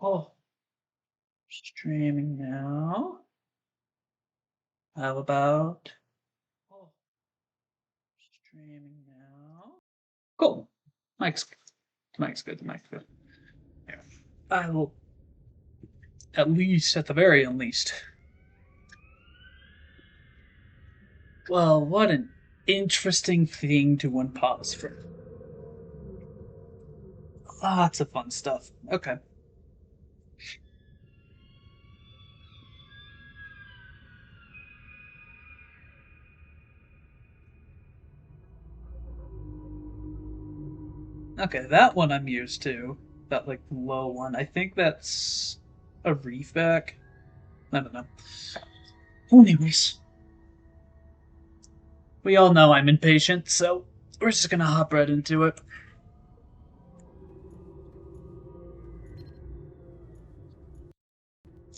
Oh, streaming now. How about streaming now? Cool. Mic's good. Mic's good. Here. I will, at least, at the very least. Well, what an interesting thing to unpause for. Lots of fun stuff. Okay. Okay, that one I'm used to. That, like, low one. I think that's a reef back. I don't know. Anyways, we all know I'm impatient, so we're just gonna hop right into it.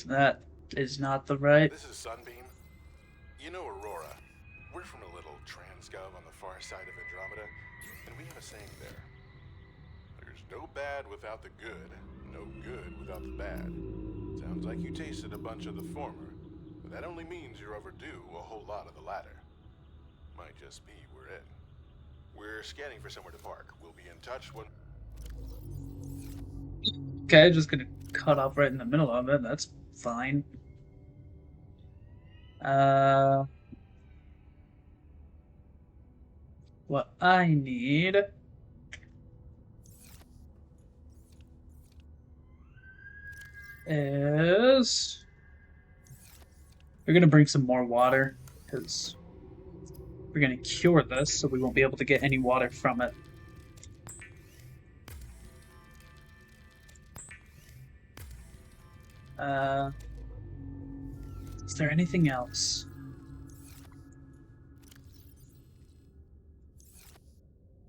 That is not the right. This is Sunbeam. You know Aurora. We're from a little transgov on the far side of Andromeda, and we have a saying there. There's no bad without the good, no good without the bad. Sounds like you tasted a bunch of the former, but that only means you're overdue a whole lot of the latter. Might just be we're in. We're scanning for somewhere to park. We'll be in touch when... Okay, just gonna cut off right in the middle of it. That's fine. What I need is we're gonna bring some more water because we're gonna cure this, so we won't be able to get any water from it. Is there anything else?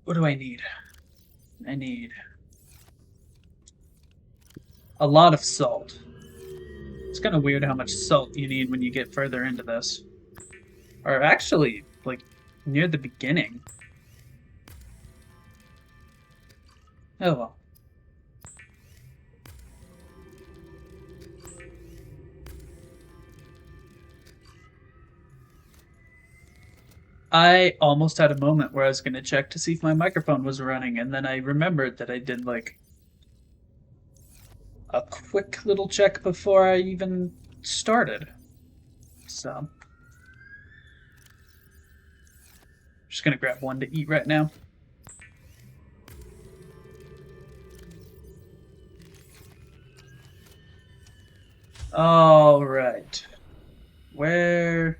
What do I need? I need a lot of salt. It's kind of weird how much salt you need when you get further into this. Or actually, like, near the beginning. Oh well. I almost had a moment where I was going to check to see if my microphone was running, and then I remembered that I did, like, a quick little check before I even started. So, I'm just going to grab one to eat right now. All right. Where...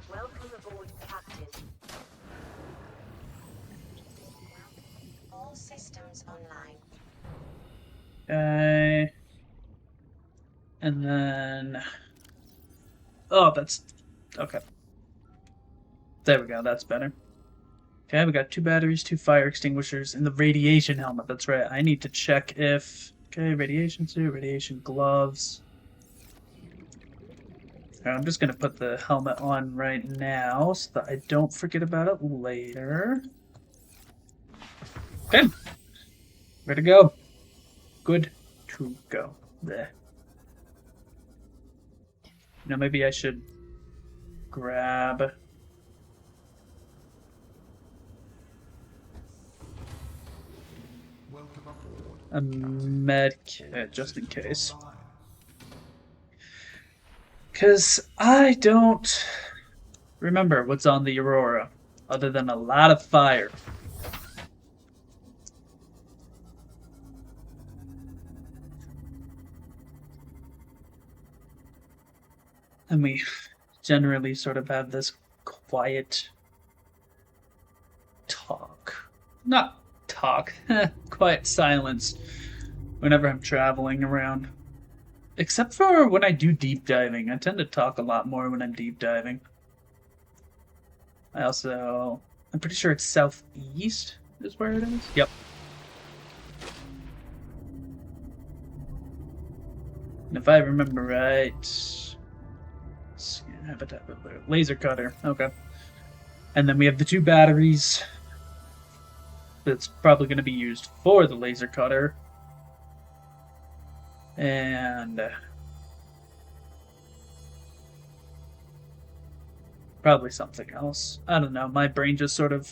Welcome aboard, Captain. All systems online. Okay. And then... Oh, that's... Okay. There we go, that's better. Okay, we got 2 batteries, 2 fire extinguishers, and the radiation helmet. That's right. I need to check if... Okay, radiation suit, radiation gloves. Right, I'm just going to put the helmet on right now so that I don't forget about it later. Okay. Ready to go. Good to go. There. Now maybe I should grab... a med kit, just in case. Because I don't remember what's on the Aurora, other than a lot of fire. And we generally sort of have this quiet talk. Not talk, quiet silence whenever I'm traveling around. Except for when I do deep diving. I tend to talk a lot more when I'm deep diving. I'm pretty sure it's southeast is where it is. Yep. And if I remember right, habitat laser cutter. Okay. And then we have the 2 batteries. that's probably going to be used for the laser cutter. And probably something else. I don't know. My brain just sort of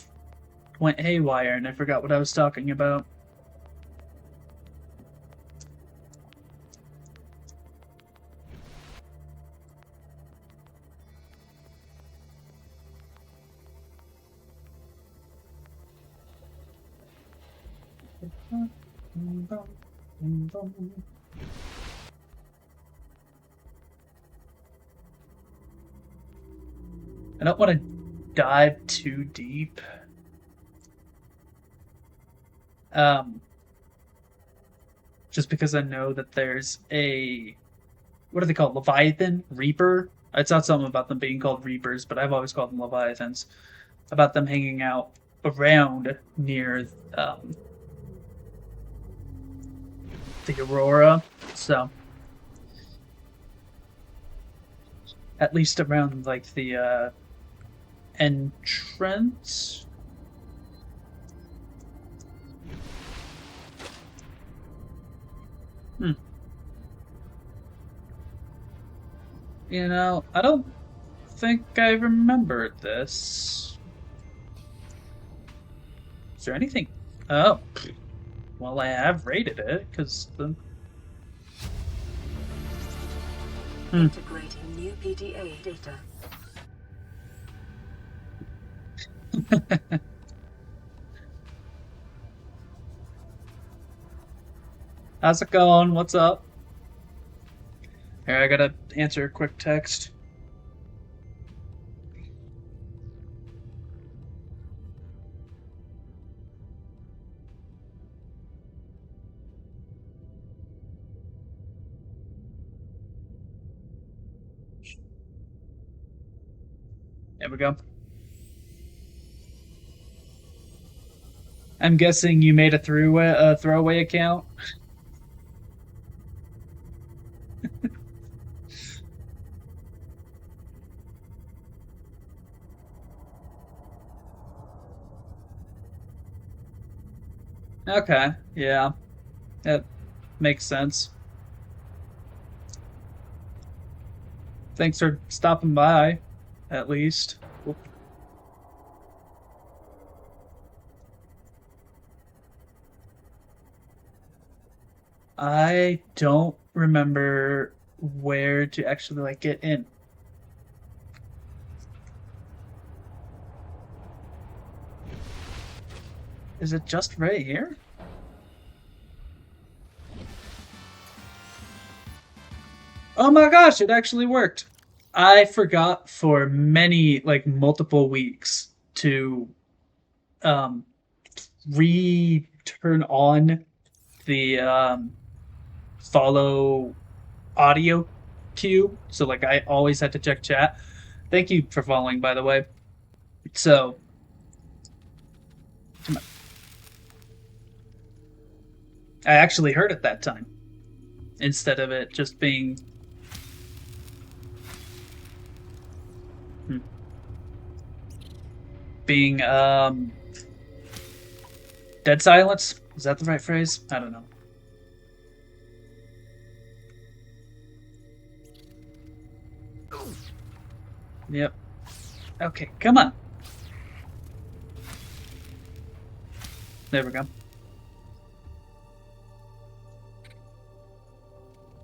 went haywire and I forgot what I was talking about. I don't want to dive too deep. Just because I know that there's a, what are they called? Leviathan? Reaper? It's not something about them being called Reapers, but I've always called them Leviathans. About them hanging out around near the Aurora. So, at least around like the entrance. You know, I don't think I remember this. Is there anything? Oh, well, I have rated it because the. Integrating new PDA data. How's it going? What's up? Here, I gotta answer a quick text. There we go. I'm guessing you made a throwaway account. Okay, yeah, that makes sense. Thanks for stopping by, at least. I don't remember where to actually like get in. Is it just right here? Oh my gosh, it actually worked. I forgot for many, like multiple weeks to um turn on the follow audio cue. So like I always had to check chat. Thank you for following, by the way. So come on. I actually heard it that time instead of it just being being dead silence. Is that the right phrase? I don't know. Yep. Okay, come on. There we go.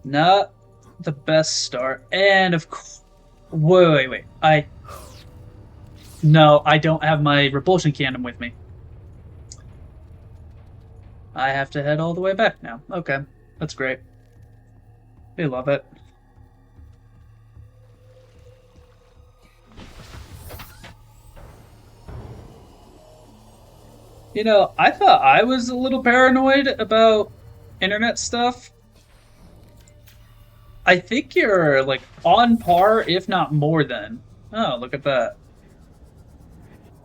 Not the best start. And of course... Wait. No, I don't have my repulsion cannon with me. I have to head all the way back now. Okay, that's great. We love it. You know, I thought I was a little paranoid about internet stuff. I think you're, like, on par, if not more than. Oh, look at that.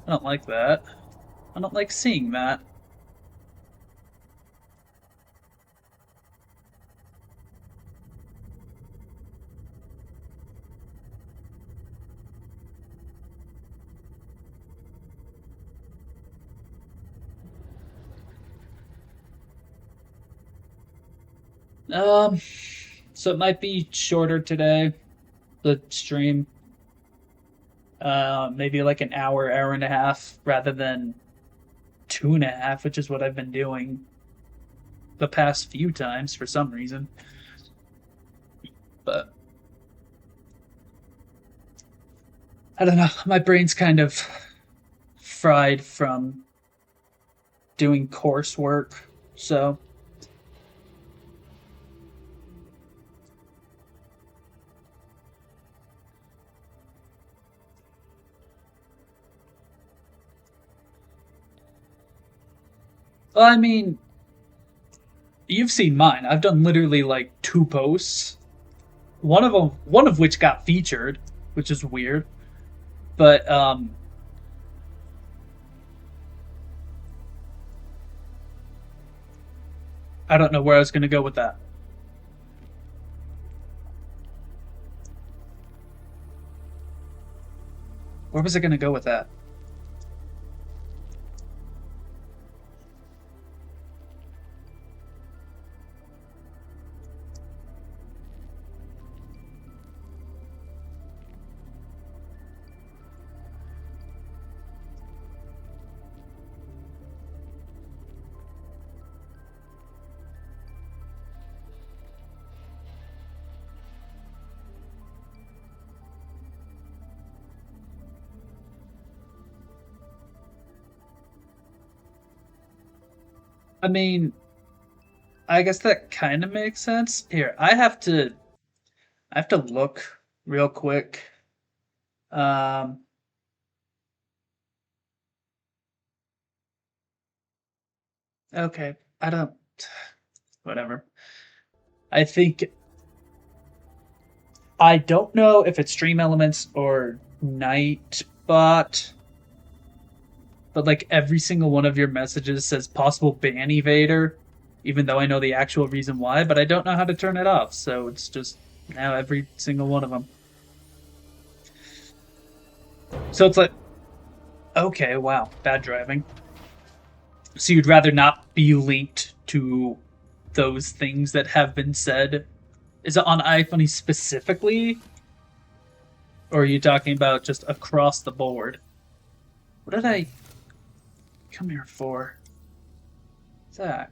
I don't like that. I don't like seeing that. So it might be shorter today, the stream. Maybe like an hour, hour and a half, rather than 2.5, which is what I've been doing the past few times for some reason. But I don't know. My brain's kind of fried from doing coursework, so. Well, I mean, you've seen mine. I've done literally like 2 posts. One of which got featured, which is weird. But I don't know where I was going to go with that. Where was I going to go with that? I mean, I guess that kind of makes sense. Here, I have to look real quick. Um, okay, I don't. Whatever. I think I don't know if it's Stream Elements or Nightbot, but like every single one of your messages says possible ban evader, even though I know the actual reason why, but I don't know how to turn it off. So it's just now every single one of them. So it's like, okay, wow, bad driving. So you'd rather not be linked to those things that have been said? Is it on iFunny specifically? Or are you talking about just across the board? What did I come here for? What's that?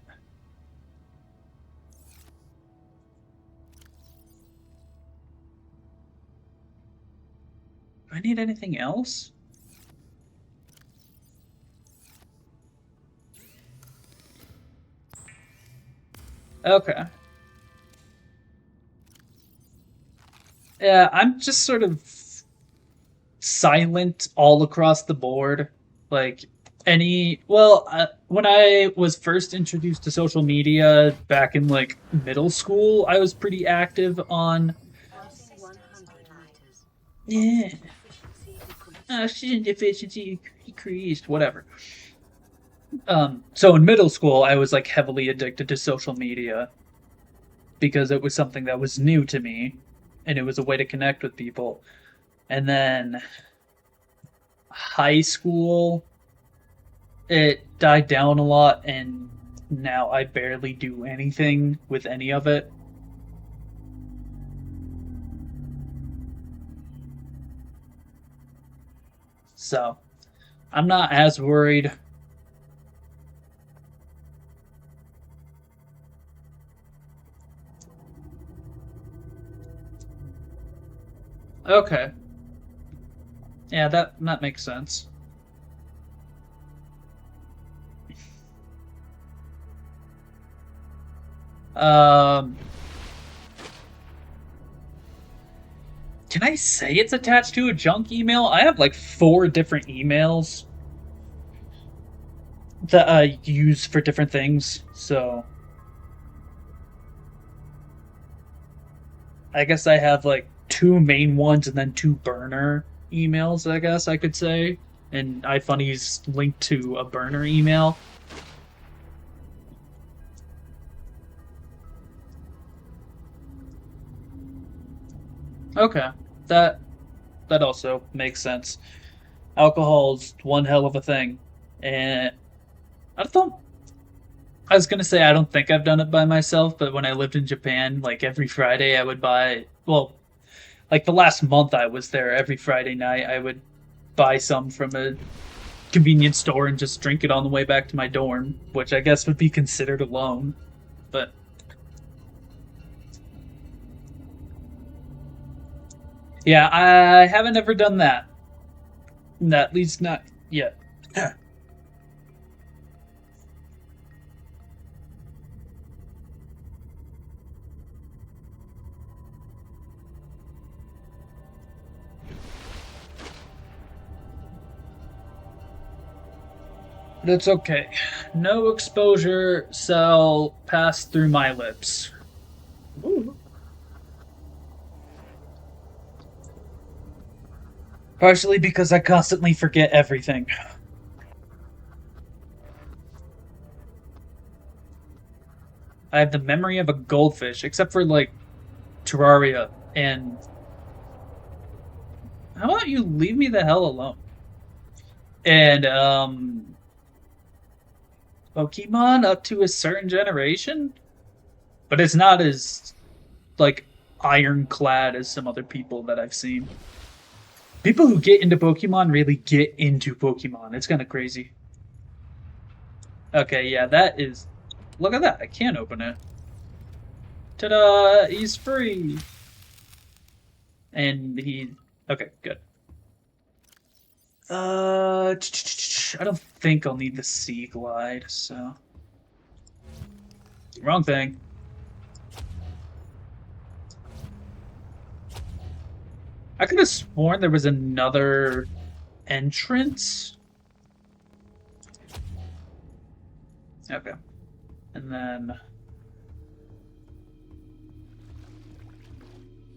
Do I need anything else? Okay. Yeah, I'm just sort of silent all across the board. Like, when I was first introduced to social media back in like middle school, I was pretty active on. Crossing 100 meters. Yeah. Efficiency decreased. Oxygen deficiency decreased, whatever. So in middle school, I was like heavily addicted to social media because it was something that was new to me and it was a way to connect with people. And then high school, it died down a lot, and now I barely do anything with any of it. So I'm not as worried. Okay. Yeah, that makes sense. Um, can I say it's attached to a junk email? I have like 4 different emails that I use for different things, so I guess I have like 2 main ones and then 2 burner emails, I guess I could say. And iFunny's linked to a burner email. Okay, that that also makes sense. Alcohol's one hell of a thing, and I don't I was gonna say I don't think I've done it by myself, but when I lived in Japan, like every Friday I would buy. Well, like the last month I was there, every Friday night I would buy some from a convenience store and just drink it on the way back to my dorm, which I guess would be considered a loan. But yeah, I haven't ever done that. At least not yet. But it's okay. No exposure shall pass through my lips. Ooh. Partially because I constantly forget everything. I have the memory of a goldfish, except for like Terraria and. How about you leave me the hell alone? And Pokemon up to a certain generation, but it's not as like ironclad as some other people that I've seen. People who get into Pokemon really get into Pokemon. It's kind of crazy. Okay, yeah, that is. Look at that! I can't open it. Ta-da! He's free. And he. Okay, good. I don't think I'll need the Sea Glide, so. Wrong thing. I could have sworn there was another entrance. Okay. And then.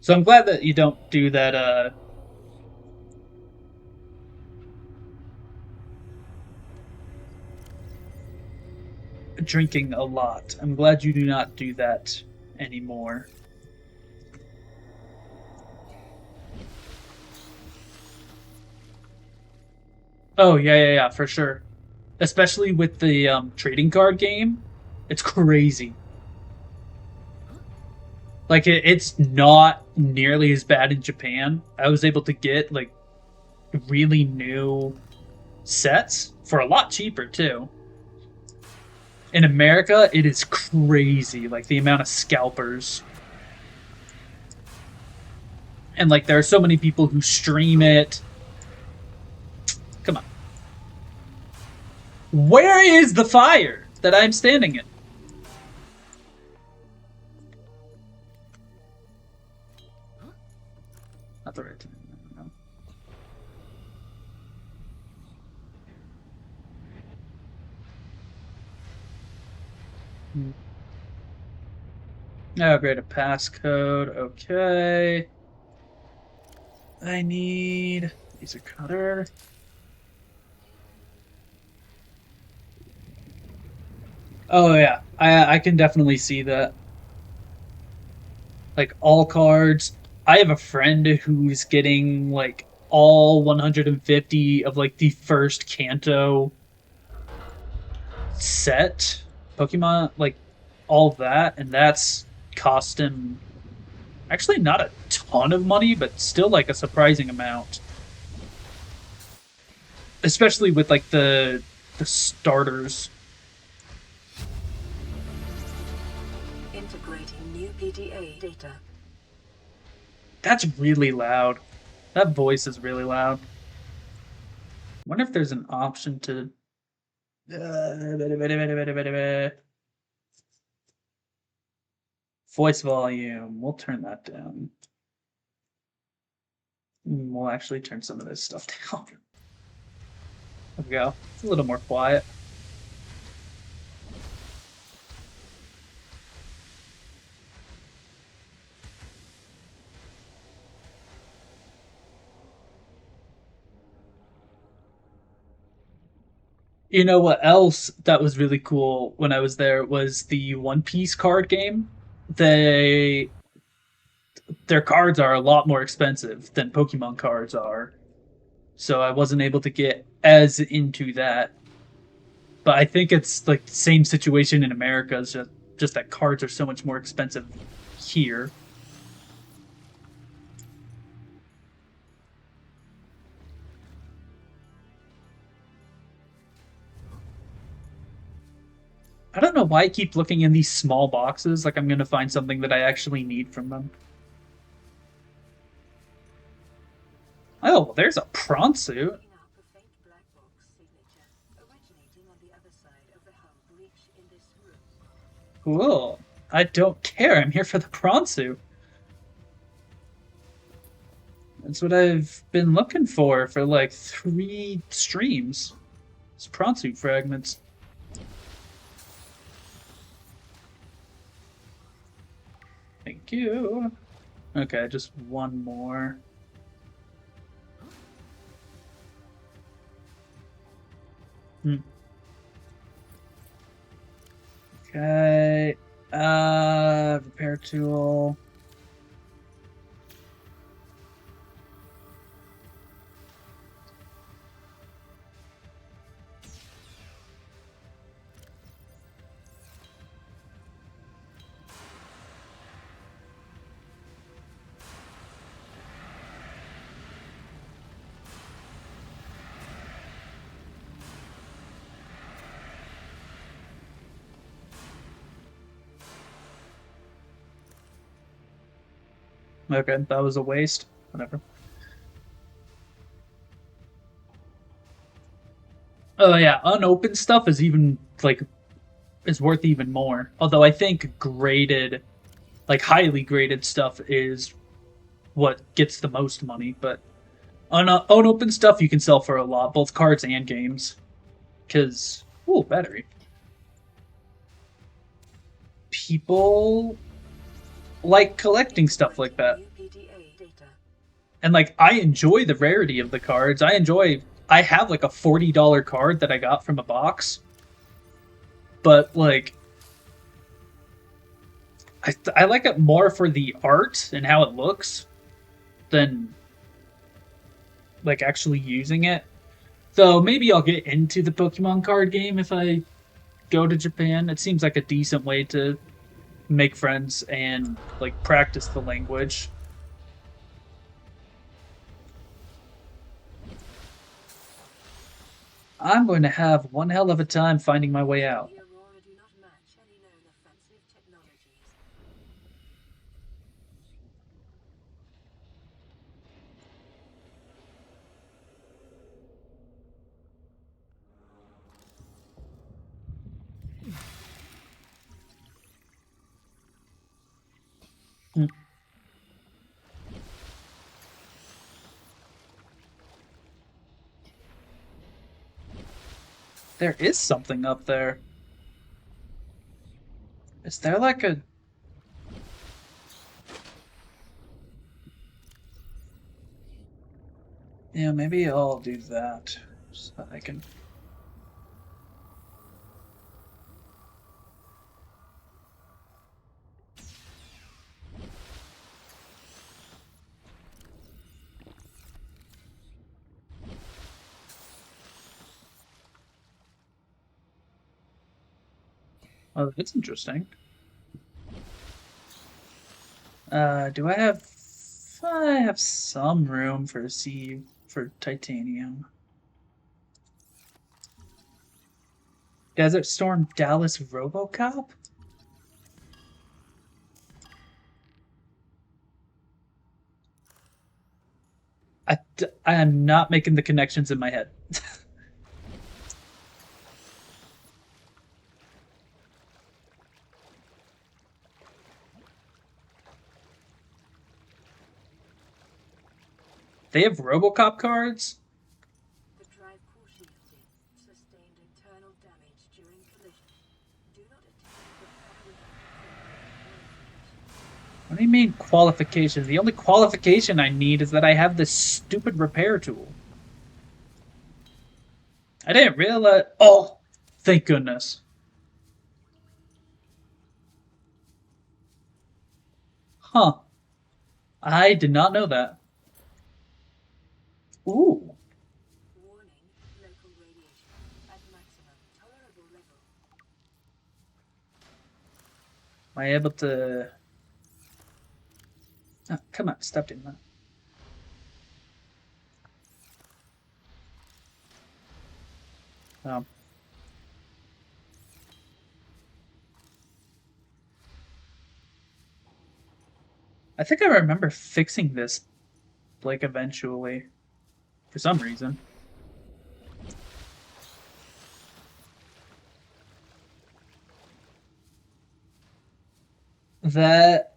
So I'm glad that you don't do that, drinking a lot. I'm glad you do not do that anymore. Oh, yeah, for sure. Especially with the trading card game. It's crazy. Like, it's not nearly as bad in Japan. I was able to get, like, really new sets for a lot cheaper, too. In America, it is crazy, like, the amount of scalpers. And, like, there are so many people who stream it. Come on. Where is the fire that I'm standing in? Not the right time. No. Oh, great, a passcode. Okay. I need laser cutter. Oh yeah, I can definitely see that. Like all cards. I have a friend who's getting like all 150 of like the first Kanto set Pokemon, like all that, and that's cost him actually not a ton of money, but still like a surprising amount. Especially with like the starters. Integrating new PDA data. That's really loud. That voice is really loud. I wonder if there's an option to. Voice volume. We'll turn that down. We'll actually turn some of this stuff down. There we go. It's a little more quiet. You know what else that was really cool when I was there was the One Piece card game. They their cards are a lot more expensive than Pokemon cards are. So I wasn't able to get as into that. But I think it's like the same situation in America. It's just that cards are so much more expensive here. I don't know why I keep looking in these small boxes like I'm going to find something that I actually need from them. Oh, well, there's a prawn suit. Picking up a faint black box signature originating on the other side of the hull breach in this room. Cool. I don't care. I'm here for the prawn suit. That's what I've been looking for like 3 streams. It's prawn suit fragments. Thank you. Okay, just one more. Okay. Repair tool. Okay, that was a waste. Whatever. Oh yeah, unopened stuff is even like is worth even more. Although I think graded, like highly graded stuff is what gets the most money. But unopened stuff you can sell for a lot, both cards and games. Because ooh, battery. People like collecting stuff like that. UPDA data. And like I enjoy the rarity of the cards. I have like a $40 card that I got from a box. But like I like it more for the art and how it looks than like actually using it. Though maybe I'll get into the Pokemon card game if I go to Japan. It seems like a decent way to make friends and like practice the language. I'm going to have one hell of a time finding my way out. The Aurora do not match any known offensive technologies. Hmm. There is something up there. Is there like a... Yeah, maybe I'll do that so I can... Oh, that's interesting. Do I have... I have some room for titanium. Desert Storm Dallas Robocop? I am not making the connections in my head. They have Robocop cards? The drive core shifted. Sustained internal damage during collision. Do not attempt to repair without What do you mean qualifications? The only qualification I need is that I have this stupid repair tool. I didn't realize... Oh, thank goodness. Huh. I did not know that. Ooh. Warning, local radiation at maximum tolerable Am I able to... Oh, come on, stop doing that. Oh. I think I remember fixing this, like, eventually. For some reason. That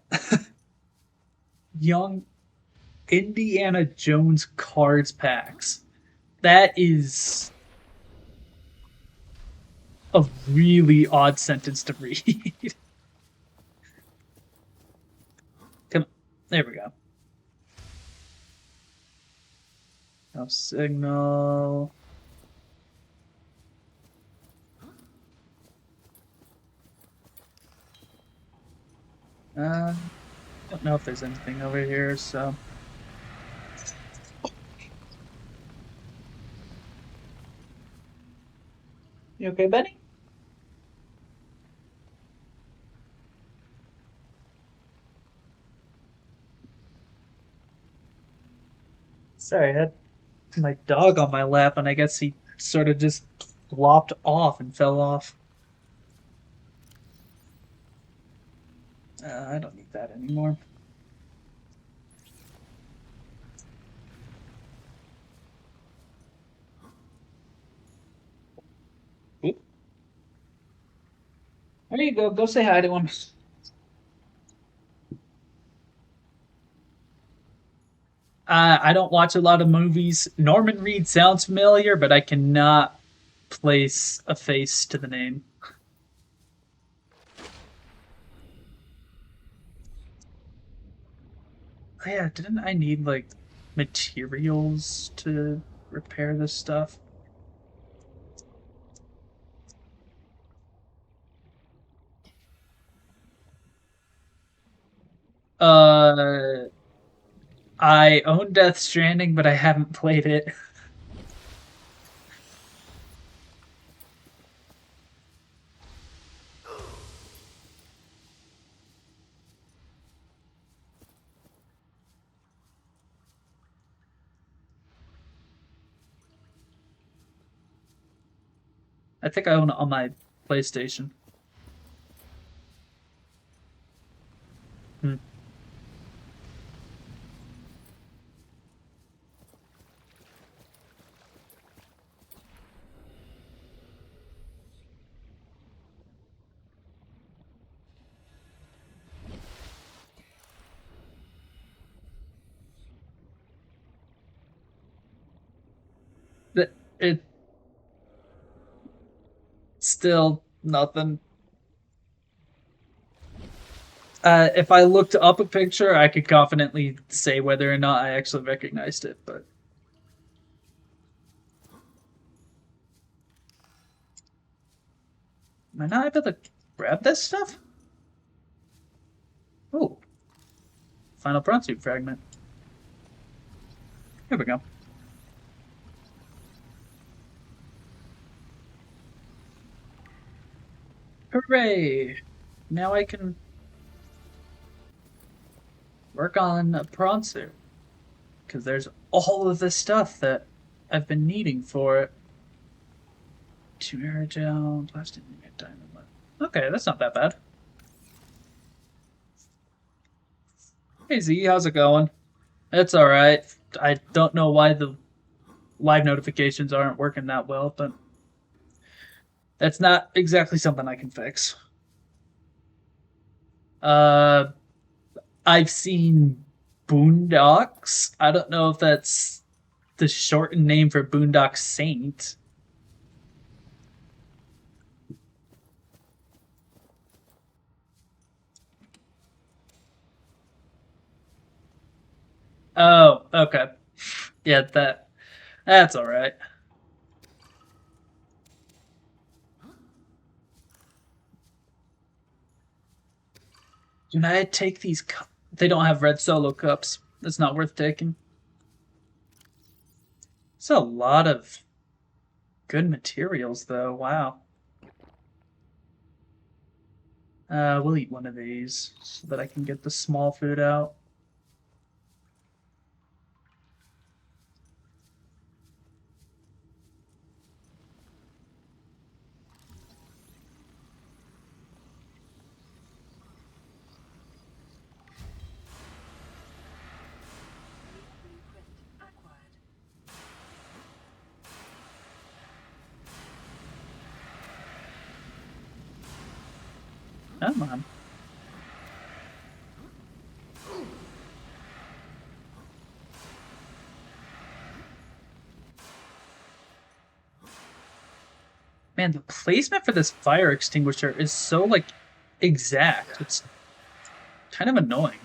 young Indiana Jones cards packs. That is a really odd sentence to read. Come on. There we go. No signal. I don't know if there's anything over here, so. You okay, Benny? Sorry, I had my dog on my lap, and I guess he sort of just flopped off and fell off. I don't need that anymore. Oop. There you go. Go say hi to him. I don't watch a lot of movies. Norman Reed sounds familiar, but I cannot place a face to the name. Oh, yeah, didn't I need like materials to repair this stuff? Uh, I own Death Stranding, but I haven't played it. I think I own it on my PlayStation. Hmm. It still nothing. If I looked up a picture, I could confidently say whether or not I actually recognized it, but am I not able to grab this stuff? Oh, final prawn suit fragment. Here we go. Hooray! Now I can work on a prawn suit. Because there's all of this stuff that I've been needing for it. 2 aerogel, plastic diamond. Okay, that's not that bad. Hey Z, how's it going? It's alright. I don't know why the live notifications aren't working that well, but that's not exactly something I can fix. Uh, I've seen Boondocks. I don't know if that's the shortened name for Boondock Saint. Oh, okay. Yeah, that's all right. Can I take these? They don't have red solo cups. That's not worth taking. It's a lot of good materials, though. Wow. We'll eat one of these so that I can get the small food out. Blueprint acquired. Come on. Man, the placement for this fire extinguisher is so, like, exact. It's kind of annoying.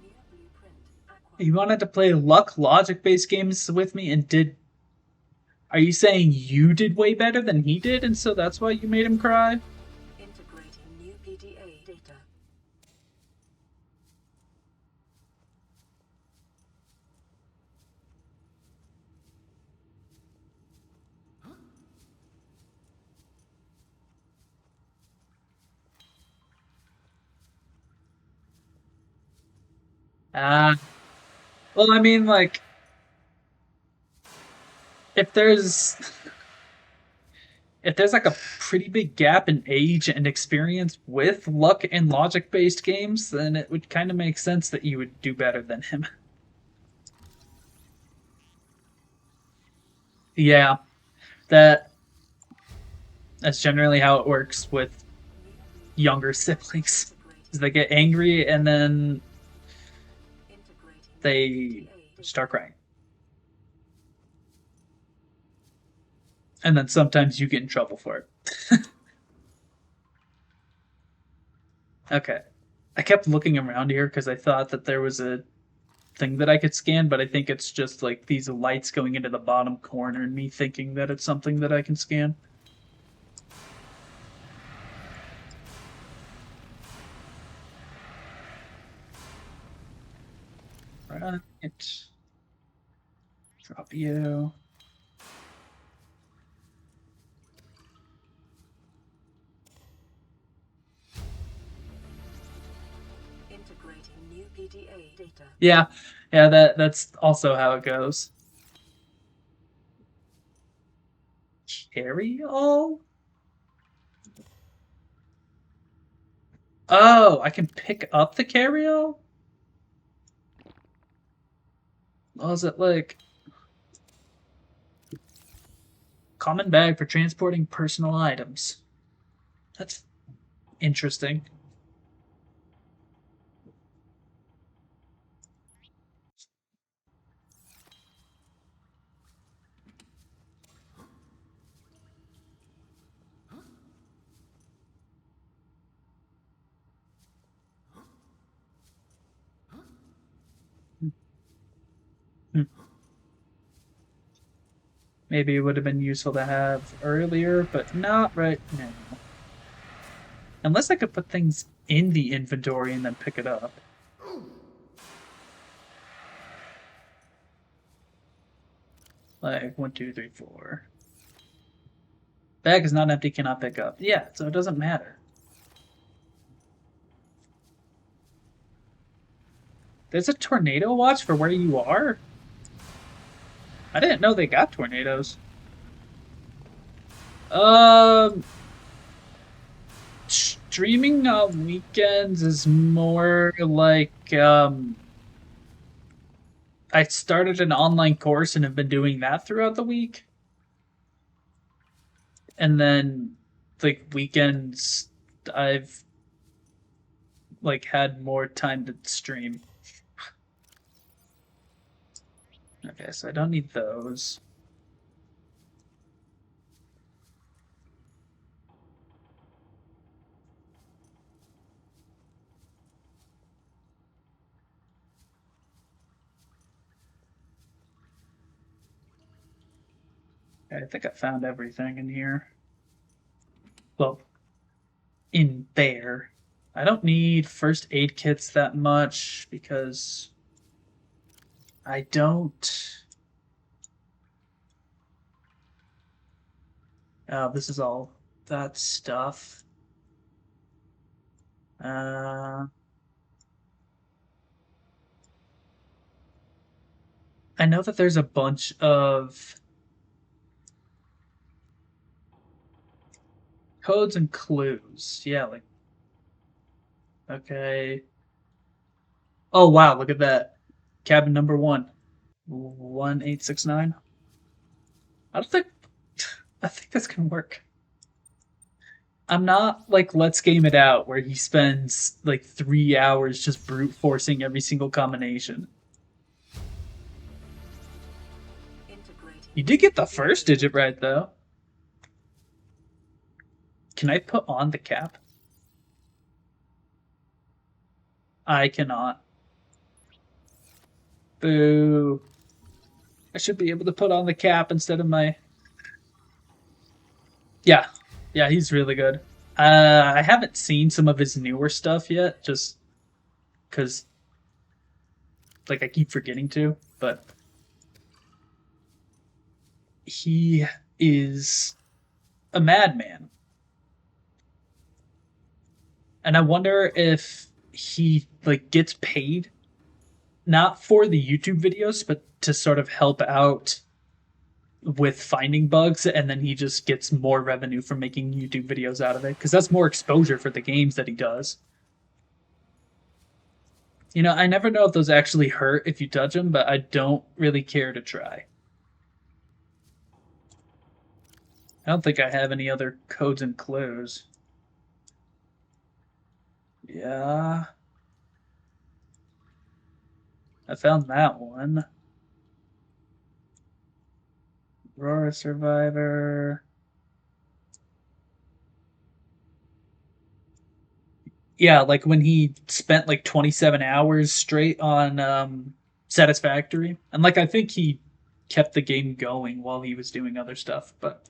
New blueprint acquired. You wanted to play luck logic based games with me and did. Are you saying you did way better than he did and so that's why you made him cry? Integrating new PDA data. Ah. Well, I mean, like, if there's. If there's like a pretty big gap in age and experience with luck and logic based games, then it would kind of make sense that you would do better than him. Yeah, that that's generally how it works with younger siblings. Is they get angry and then they start crying. And then sometimes you get in trouble for it. Okay. I kept looking around here because I thought that there was a thing that I could scan, but I think it's just like these lights going into the bottom corner and me thinking that it's something that I can scan. Right. Drop you. Integrating new PDA data. Yeah, that's also how it goes. Carry all? Oh, I can pick up the carry-all? Oh, is it like common bag for transporting personal items? That's interesting. Hmm. Maybe it would have been useful to have earlier, but not right now. Unless I could put things in the inventory and then pick it up. Like 1, 2, 3, 4. Bag is not empty, cannot pick up. Yeah, so it doesn't matter. There's a tornado watch for where you are? I didn't know they got tornadoes. Um, Streaming on weekends is more like I started an online course and have been doing that throughout the week. And then like weekends I've like had more time to stream. Okay, so I don't need those. I think I found everything in here. well, in there. I don't need first aid kits that much because I don't. Oh, this is all that stuff. I know that there's a bunch of codes and clues. Yeah, like, okay. Oh, wow, look at that. Cabin number 1869. I don't think. I think that's gonna work. I'm not like Let's Game It Out, where he spends like 3 hours just brute forcing every single combination. You did get the first digit right, though. Can I put on the cap? I cannot. Boo. I should be able to put on the cap instead of my... Yeah. Yeah, he's really good. I haven't seen some of his newer stuff yet, just because, like, I keep forgetting to, but he is a madman. And I wonder if he, like, gets paid not for the YouTube videos, but to sort of help out with finding bugs, and then he just gets more revenue from making YouTube videos out of it, because that's more exposure for the games that he does. You know, I never know if those actually hurt if you touch them, but I don't really care to try. I don't think I have any other codes and clues. Yeah. I found that one. Aurora Survivor. Yeah, like when he spent like 27 hours straight on Satisfactory. And like I think he kept the game going while he was doing other stuff, but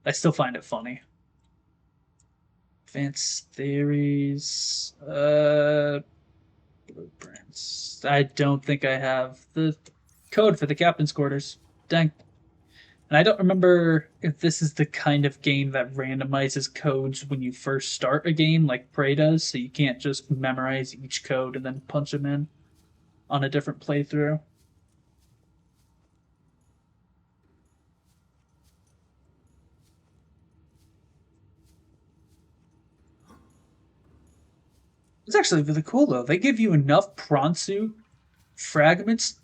I still find it funny. Advanced theories. Blueprints. I don't think I have the code for the captain's quarters. Dang. And I don't remember if this is the kind of game that randomizes codes when you first start a game, like Prey does, so you can't just memorize each code and then punch them in on a different playthrough. It's actually really cool, though. They give you enough prawn suit fragments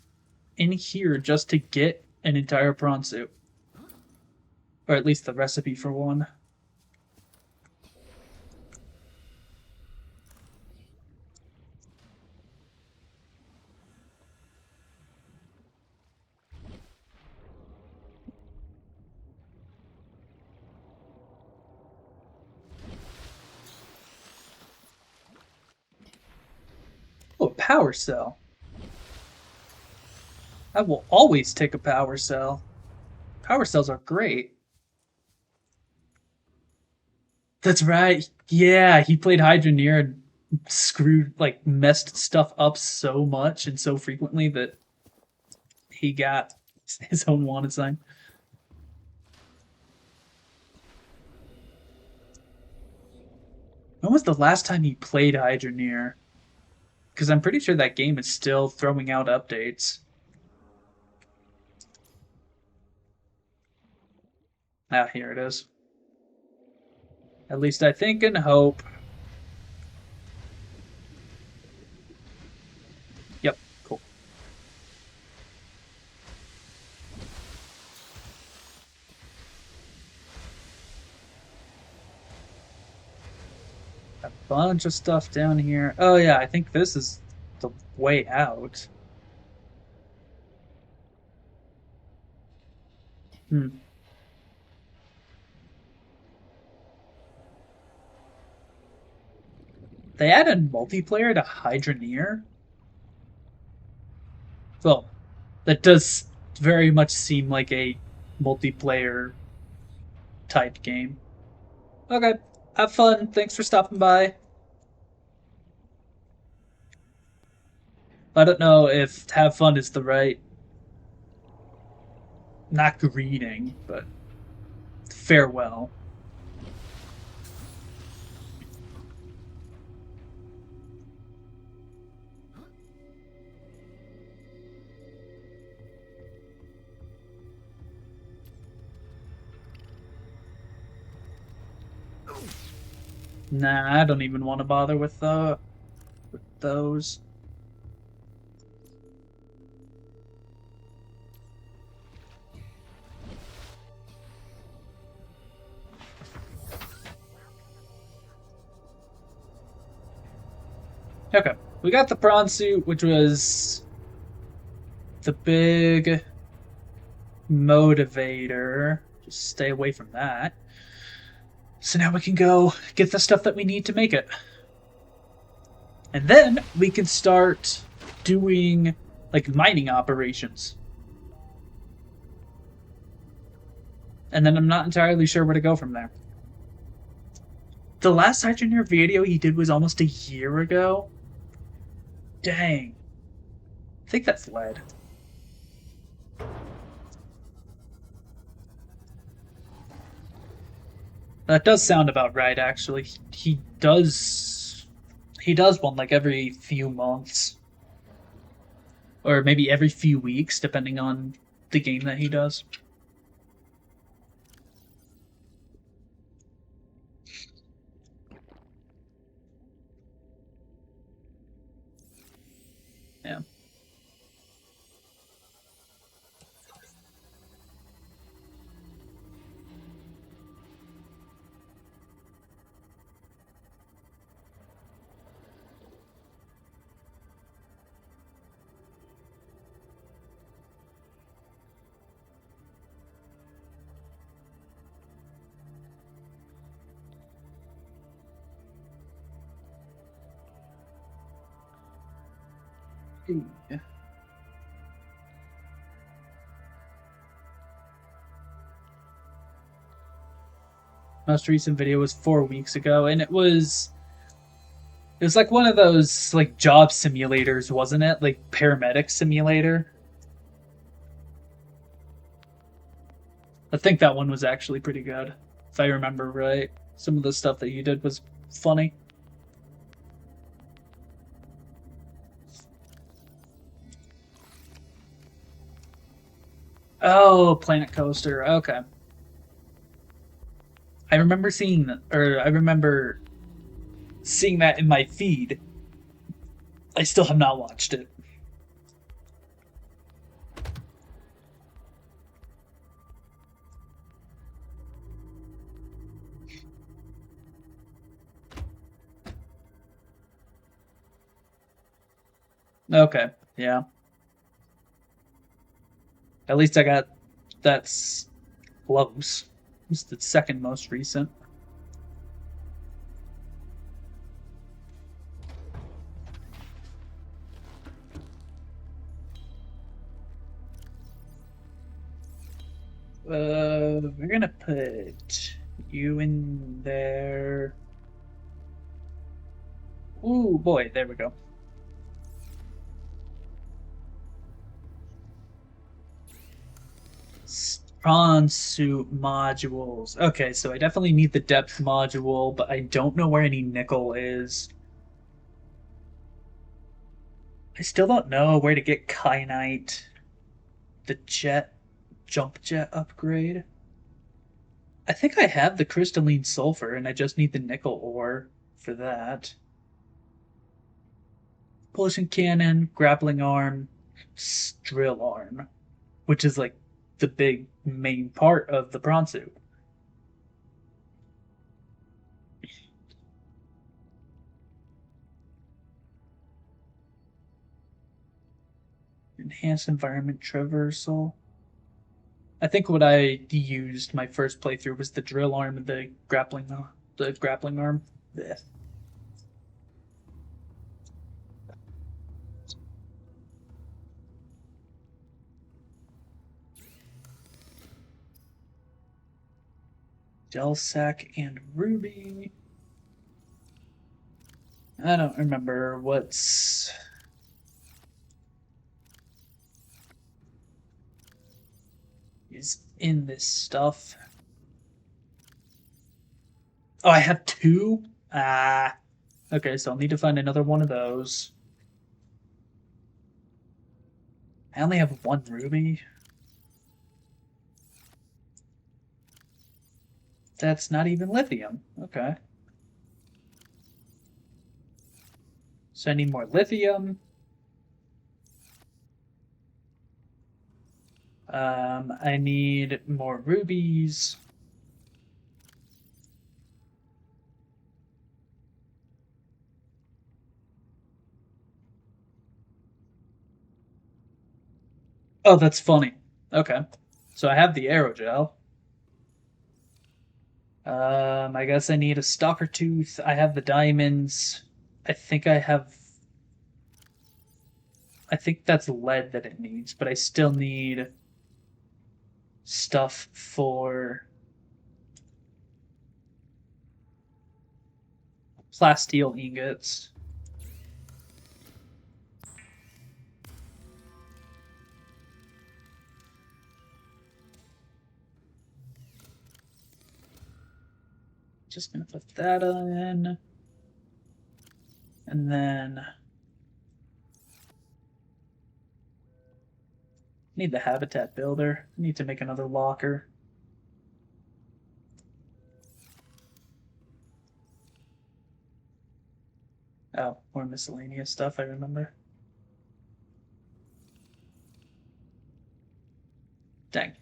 in here just to get an entire prawn suit. Or at least the recipe for one. Oh, a power cell. I will always take a power cell. Power cells are great. That's right. Yeah, he played Hydroneer and screwed, like, messed stuff up so much and so frequently that he got his own wanted sign. When was the last time he played Hydroneer? Because I'm pretty sure that game is still throwing out updates. Ah, here it is. At least I think and hope. Yep, cool. A bunch of stuff down here. Oh yeah, I think this is the way out. Hmm. They added multiplayer to Hydroneer? Well, that does very much seem like a multiplayer type game. Okay. Have fun. Thanks for stopping by. I don't know if have fun is the right, not greeting, but farewell. Nah, I don't even want to bother with those. Okay, we got the prawn suit, which was the big motivator. Just stay away from that. So now we can go get the stuff that we need to make it. And then we can start doing like mining operations. And then I'm not entirely sure where to go from there. The last Engineer video he did was almost a year ago. Dang. I think that's lead. That does sound about right, actually. He does one like every few months. Or maybe every few weeks, depending on the game that he does. Yeah. Yeah. Most recent video was 4 weeks ago, and it was like one of those like job simulators, wasn't it? Like paramedic simulator. I think that one was actually pretty good, if I remember right. Some of the stuff that you did was funny. Oh, Planet Coaster. Okay. I remember seeing that, or I remember seeing that in my feed. I still have not watched it. Okay, yeah. At least I got that's close. It's the second most recent. We're gonna put you in there. Ooh, boy, there we go. Prawn suit modules. Okay, so I definitely need the depth module, but I don't know where any nickel is. I still don't know where to get kyanite, the jump jet upgrade. I think I have the crystalline sulfur, and I just need the nickel ore for that. Propulsion cannon, grappling arm, drill arm, which is like the big main part of the prawn suit. Enhanced environment traversal. I think what I used my first playthrough was the drill arm and the grappling arm. Blech. Delsac and Ruby. I don't remember what's is in this stuff. Oh, I have two? Ah. Okay, so I'll need to find another one of those. I only have one ruby. That's not even lithium. Okay. So I need more lithium. I need more rubies. Oh, that's funny. Okay. So I have the aerogel. I guess I need a stalker tooth. I have the diamonds. I think I have. I think that's lead that it needs, but I still need stuff for plasteel ingots. Just gonna put that in. And then need the habitat builder. I need to make another locker. Oh, more miscellaneous stuff, I remember. Dang.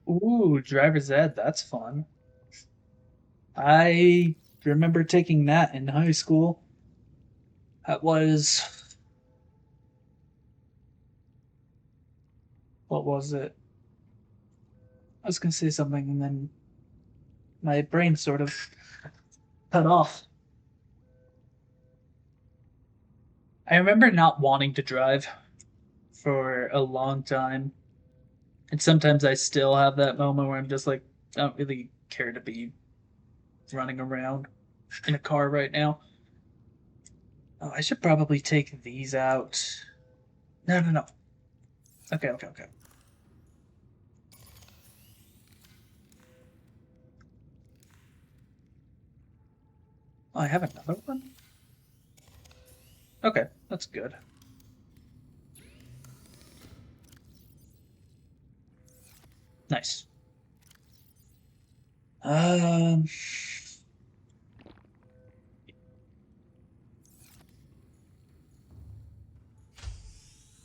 Ooh, driver's ed, that's fun. I remember taking that in high school. That was. What was it? I was gonna say something and then my brain sort of cut off. I remember not wanting to drive for a long time. And sometimes I still have that moment where I'm just like, I don't really care to be running around in a car right now. Oh, I should probably take these out. No, no, no. Okay, okay, okay. Oh, I have another one? Okay, that's good. Nice. Um,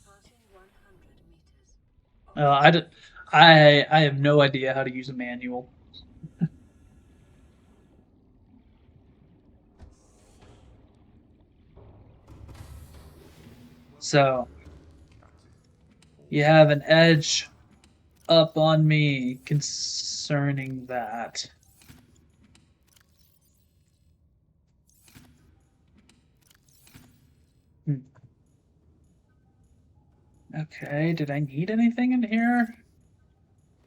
Passing 100 meters. I have no idea how to use a manual. So you have an edge up on me concerning that. Hmm. Okay, did I need anything in here?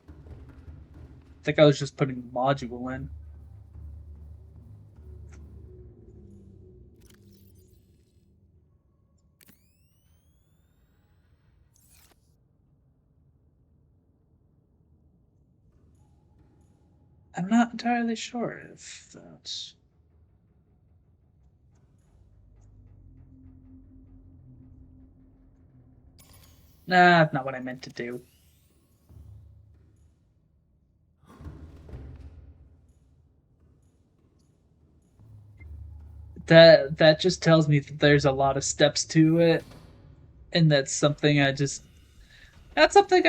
I think I was just putting module in. I'm not entirely sure if that's. Nah, not what I meant to do. That just tells me that there's a lot of steps to it, and that's something I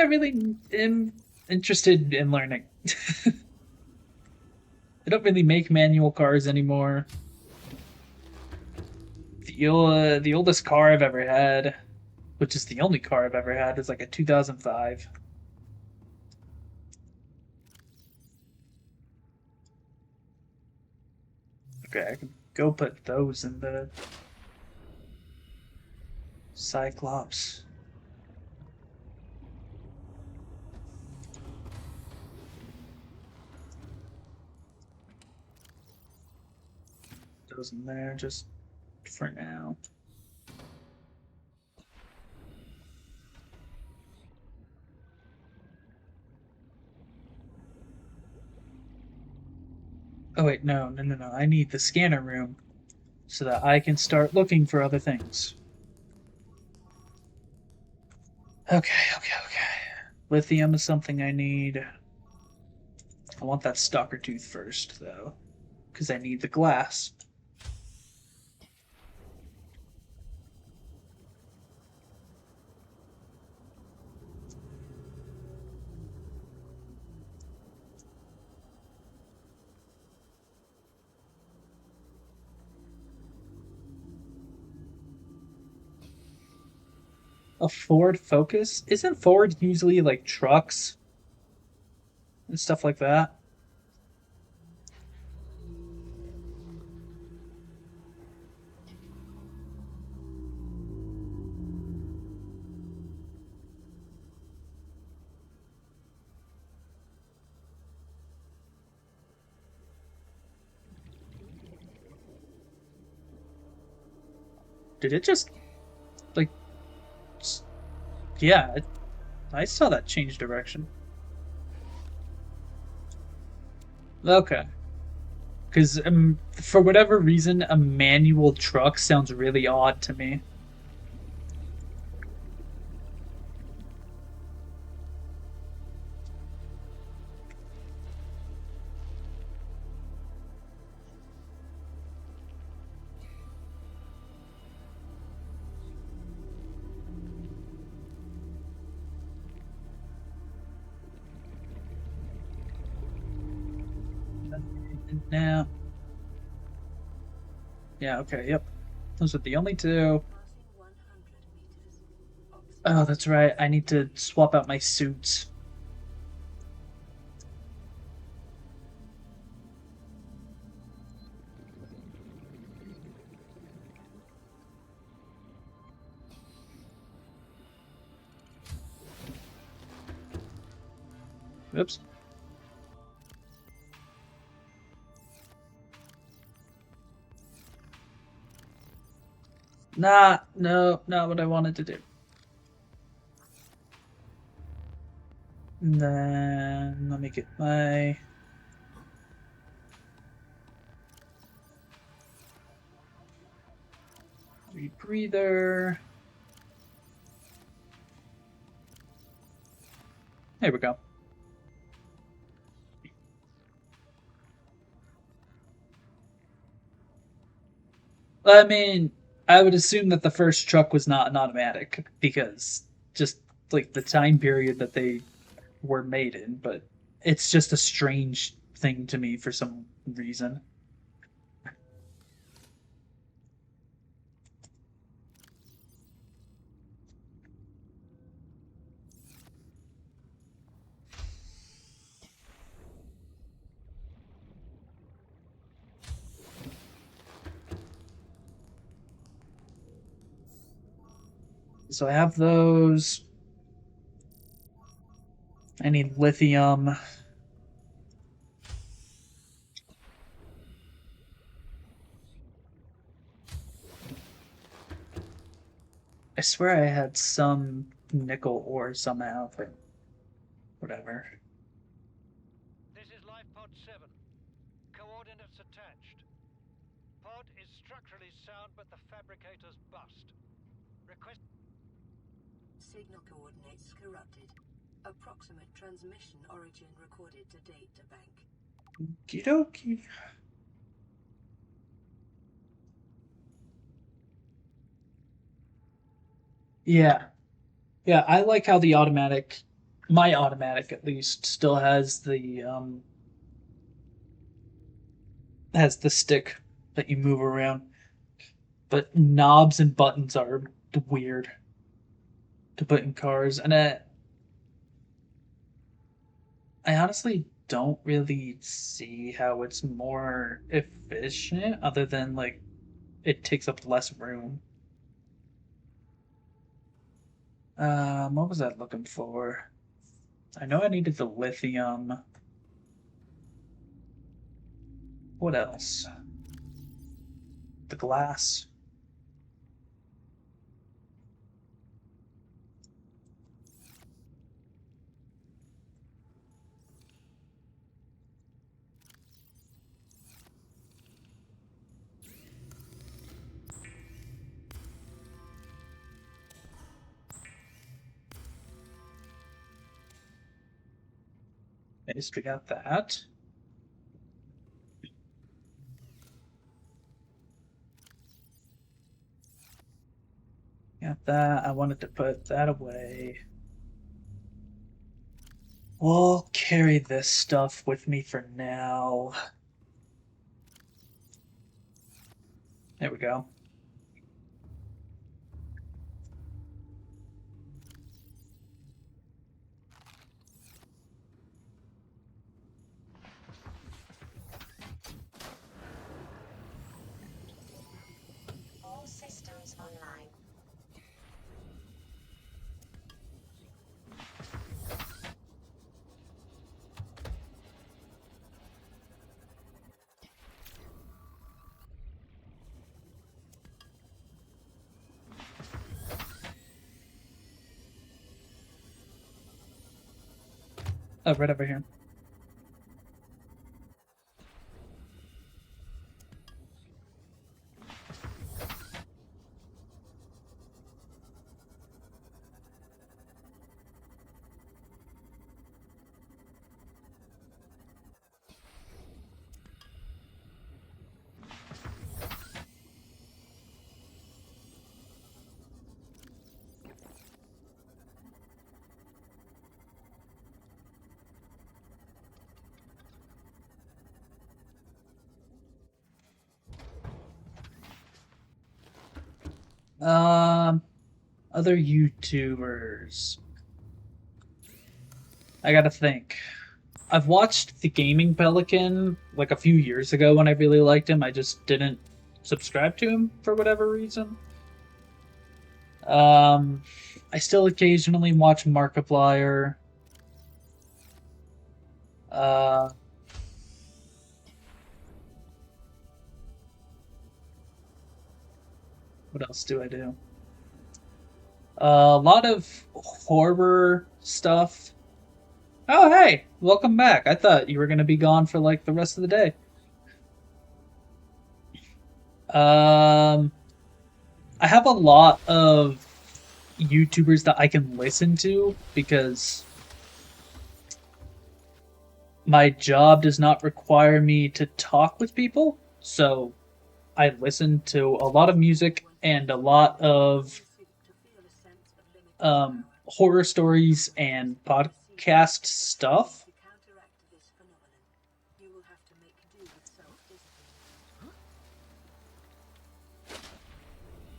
really am interested in learning. I don't really make manual cars anymore. The oldest car I've ever had, which is the only car I've ever had, is like a 2005. Okay, I can go put those in the Cyclops. Those in there just for now. Oh wait, no. I need the scanner room so that I can start looking for other things. Okay. Lithium is something I need. I want that stalker tooth first, though, because I need the glass. A Ford Focus? Isn't Ford usually like trucks and stuff like that? Did it just like? Yeah, I saw that change direction. Okay, because for whatever reason, a manual truck sounds really odd to me. Now, yeah, okay, yep. Those are the only two. Passing 100 meters. Oh, that's right. I need to swap out my suits. Oops. Nah, no, not what I wanted to do. And then let me get my rebreather. There we go. I mean, I would assume that the first truck was not an automatic because just like the time period that they were made in, but it's just a strange thing to me for some reason. So I have those. I need lithium. I swear I had some nickel ore somehow, but whatever. This is Life Pod 7. Coordinates attached. Pod is structurally sound, but the fabricator's bust. Request. Signal coordinates corrupted. Approximate transmission origin recorded to data bank. Kidoki. Yeah. Yeah, I like how the automatic, my automatic at least, still has the stick that you move around. But knobs and buttons are weird to put in cars. And I honestly don't really see how it's more efficient other than like it takes up less room. What was I looking for? I know I needed the lithium. What else? The glass. At least we got that. Got that. I wanted to put that away. We'll carry this stuff with me for now. There we go. All systems online. Oh, right over here. Other YouTubers. I gotta think. I've watched the Gaming Pelican like a few years ago when I really liked him. I just didn't subscribe to him for whatever reason. I still occasionally watch Markiplier. Uh, what else do I do? A lot of horror stuff. Oh, hey, welcome back. I thought you were going to be gone for like the rest of the day. I have a lot of YouTubers that I can listen to because my job does not require me to talk with people. So I listen to a lot of music and a lot of horror stories and podcast stuff.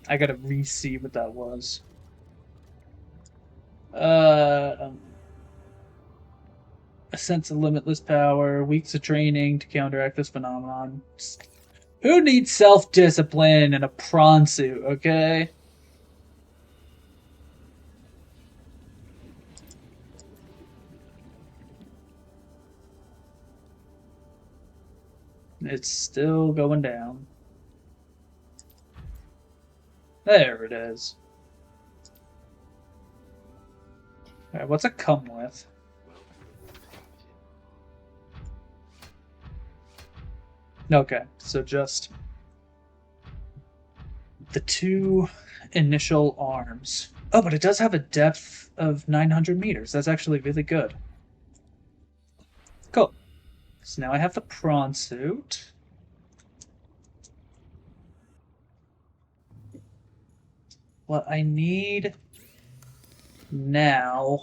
I gotta re-see what that was. A sense of limitless power, weeks of training to counteract this phenomenon. Who needs self-discipline in a prawn suit, okay? It's still going down. There it is. Alright, what's it come with? Okay, so just the two initial arms. Oh, but it does have a depth of 900 meters. That's actually really good. Cool. So now I have the prawn suit. What I need now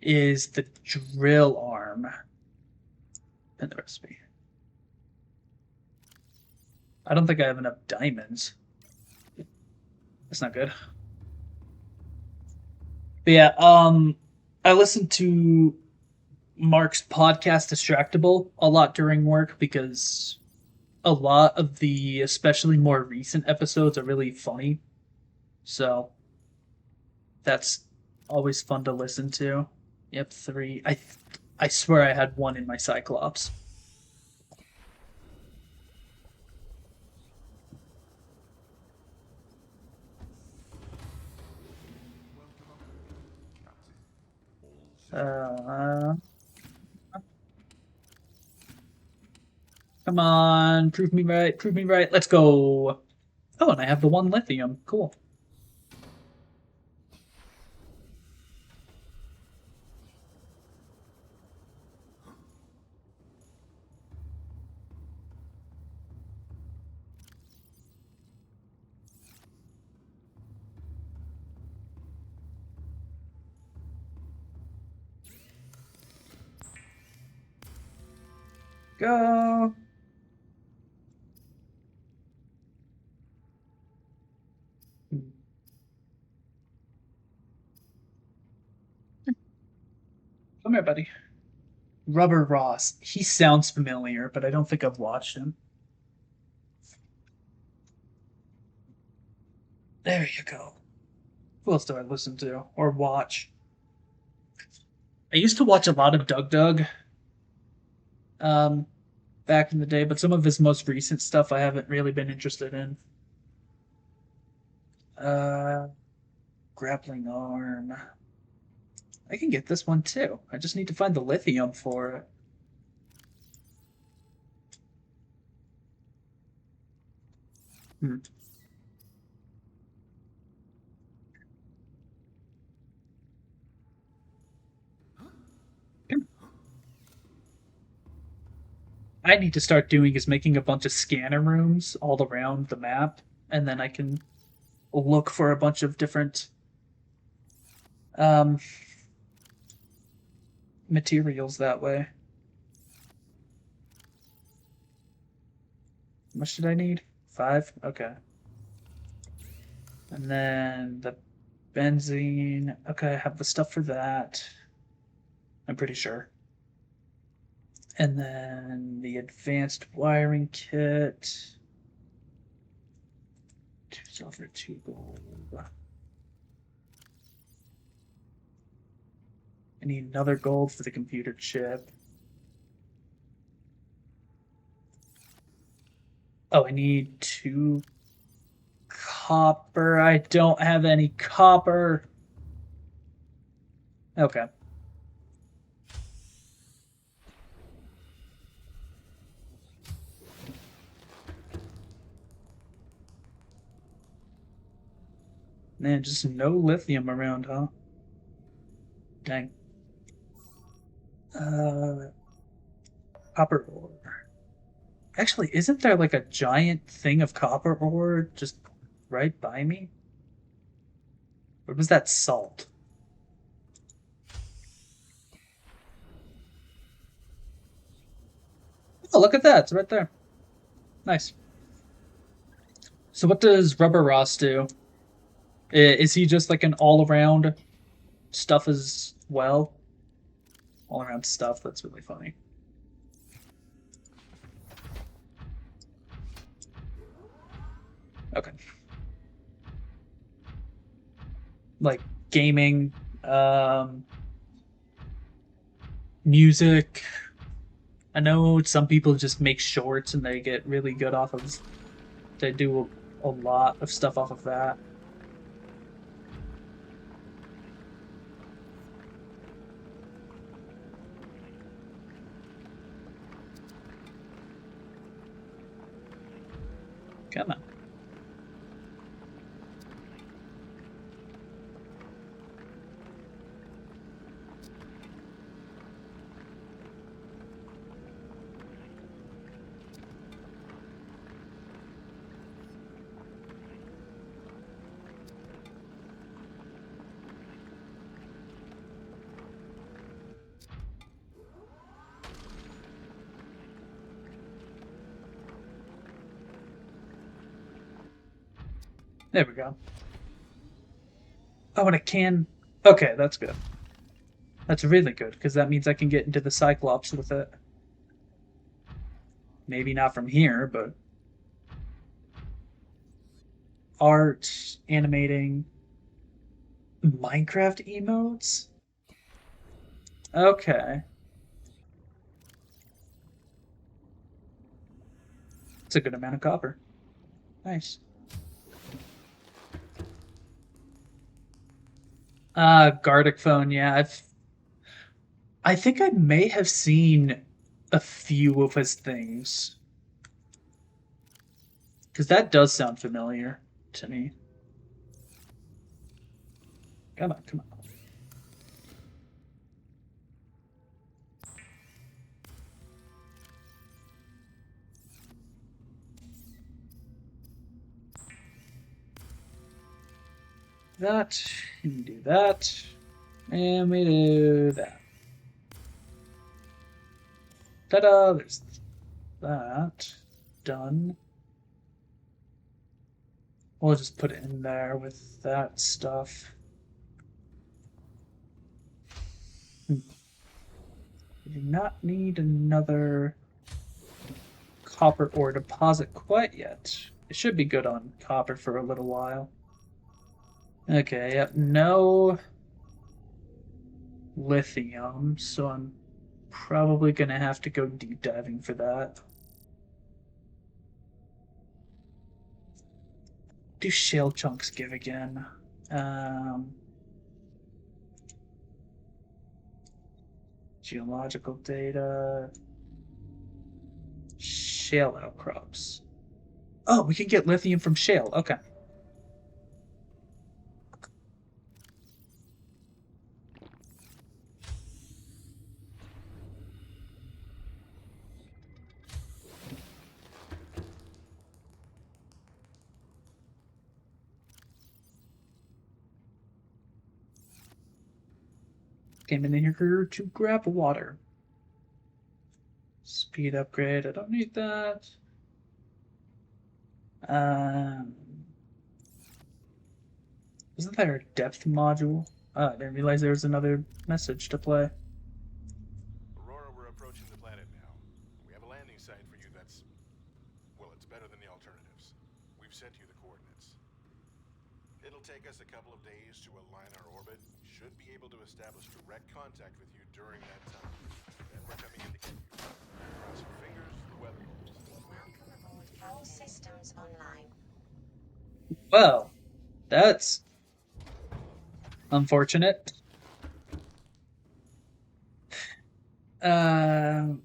is the drill arm and the recipe. I don't think I have enough diamonds. That's not good. But yeah, I listened to Mark's podcast Distractable a lot during work because a lot of the especially more recent episodes are really funny. So that's always fun to listen to. Yep, 3. I swear I had 1 in my Cyclops. Uh, Come on, prove me right, prove me right. Let's go. Oh, and I have the 1 lithium. Cool. Go. Come here, buddy. Rubber Ross. He sounds familiar, but I don't think I've watched him. There you go. Who else do I listen to or watch? I used to watch a lot of Doug um, back in the day, but some of his most recent stuff I haven't really been interested in. Uh, Grappling arm. I can get this one too. I just need to find the lithium for it. Hmm. I need to start doing is making a bunch of scanner rooms all around the map, and then I can look for a bunch of different um, materials that way. How much did I need? 5? Okay. And then the benzene. Okay, I have the stuff for that. I'm pretty sure. And then the advanced wiring kit. 2 silver, 2 gold. I need another gold for the computer chip. Oh, I need 2 copper. I don't have any copper. Okay. Man, just no lithium around, huh? Dang. Uh, Copper ore. Actually, isn't there like a giant thing of copper ore just right by me? Or was that salt? Oh, look at that. It's right there. Nice. So what does Rubber Ross do? Is he just like an all-around stuff as well? All-around stuff. That's really funny. Okay. Like gaming, music. I know some people just make shorts and they get really good off of. They do a lot of stuff off of that. Come on. There we go. Oh, and a can. Okay, that's good. That's really good, because that means I can get into the Cyclops with it. Maybe not from here, but... Art, animating... Minecraft emotes? Okay. It's a good amount of copper. Nice. Gardic phone, yeah. I think I may have seen a few of his things. Because that does sound familiar to me. Come on, come on. That, and we do that, and we do that. Ta-da! There's that. Done. We'll just put it in there with that stuff. We do not need another copper ore deposit quite yet. It should be good on copper for a little while. Okay, yep, no lithium, so I'm probably gonna have to go deep diving for that. Do shale chunks give again? Geological data. Shale outcrops. Oh, we can get lithium from shale. Okay. Came in here to grab water. Speed upgrade. I don't need that. Isn't there a depth module? Oh, I didn't realize there was another message to play. Aurora, we're approaching the planet now. We have a landing site for you that's... well, it's better than the alternatives. We've sent you the coordinates. It'll take us a couple of days to align our orbit. Should be able to establish direct contact with you during that time. Then we're coming in to get you. Cross your fingers, the weather holds. Welcome aboard. All systems online. Well, that's unfortunate. Can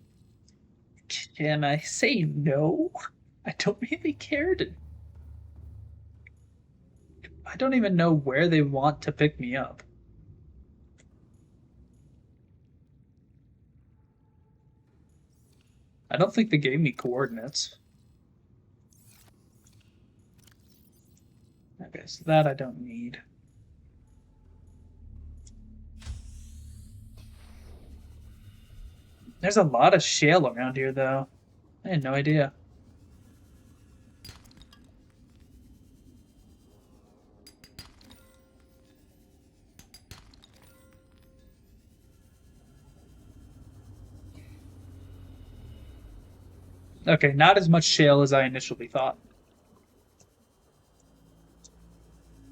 I say no? I don't really care to. I don't even know where they want to pick me up. I don't think they gave me coordinates. Okay, so that I don't need. There's a lot of shale around here, though. I had no idea. Okay, not as much shale as I initially thought.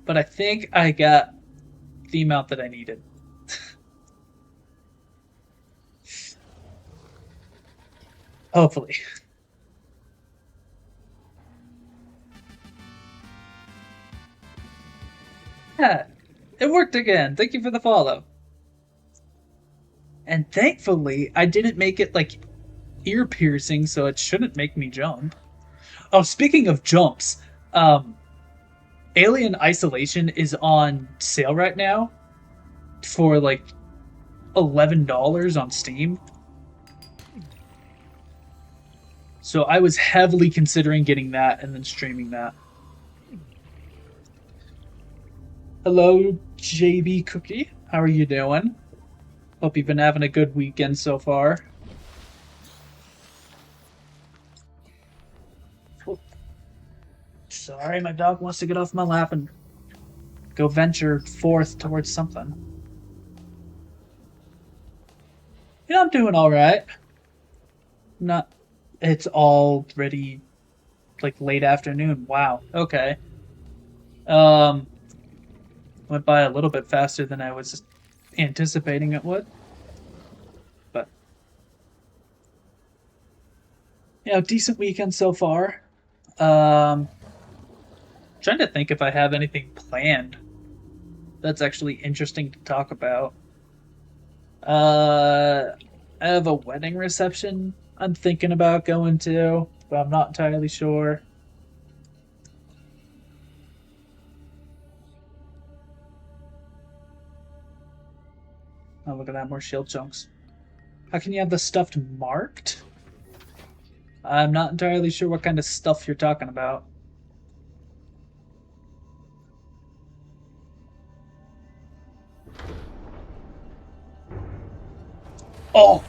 But I think I got the amount that I needed. Hopefully. Yeah, it worked again. Thank you for the follow. And thankfully, I didn't make it like ear piercing, so it shouldn't make me jump. Oh, speaking of jumps, Alien Isolation is on sale right now for like $11 on Steam. So I was heavily considering getting that and then streaming that. Hello, JB Cookie. How are you doing? Hope you've been having a good weekend so far. Sorry, my dog wants to get off my lap and go venture forth towards something. Yeah, I'm doing all right. Not. It's already like late afternoon. Wow. Okay. Um, went by a little bit faster than I was anticipating it would, but decent weekend so far. Um, trying to think if I have anything planned that's actually interesting to talk about. Uh, I have a wedding reception I'm thinking about going to, but I'm not entirely sure. Oh, look at that, more shield chunks. How can you have the stuff marked? I'm not entirely sure what kind of stuff you're talking about. Oh,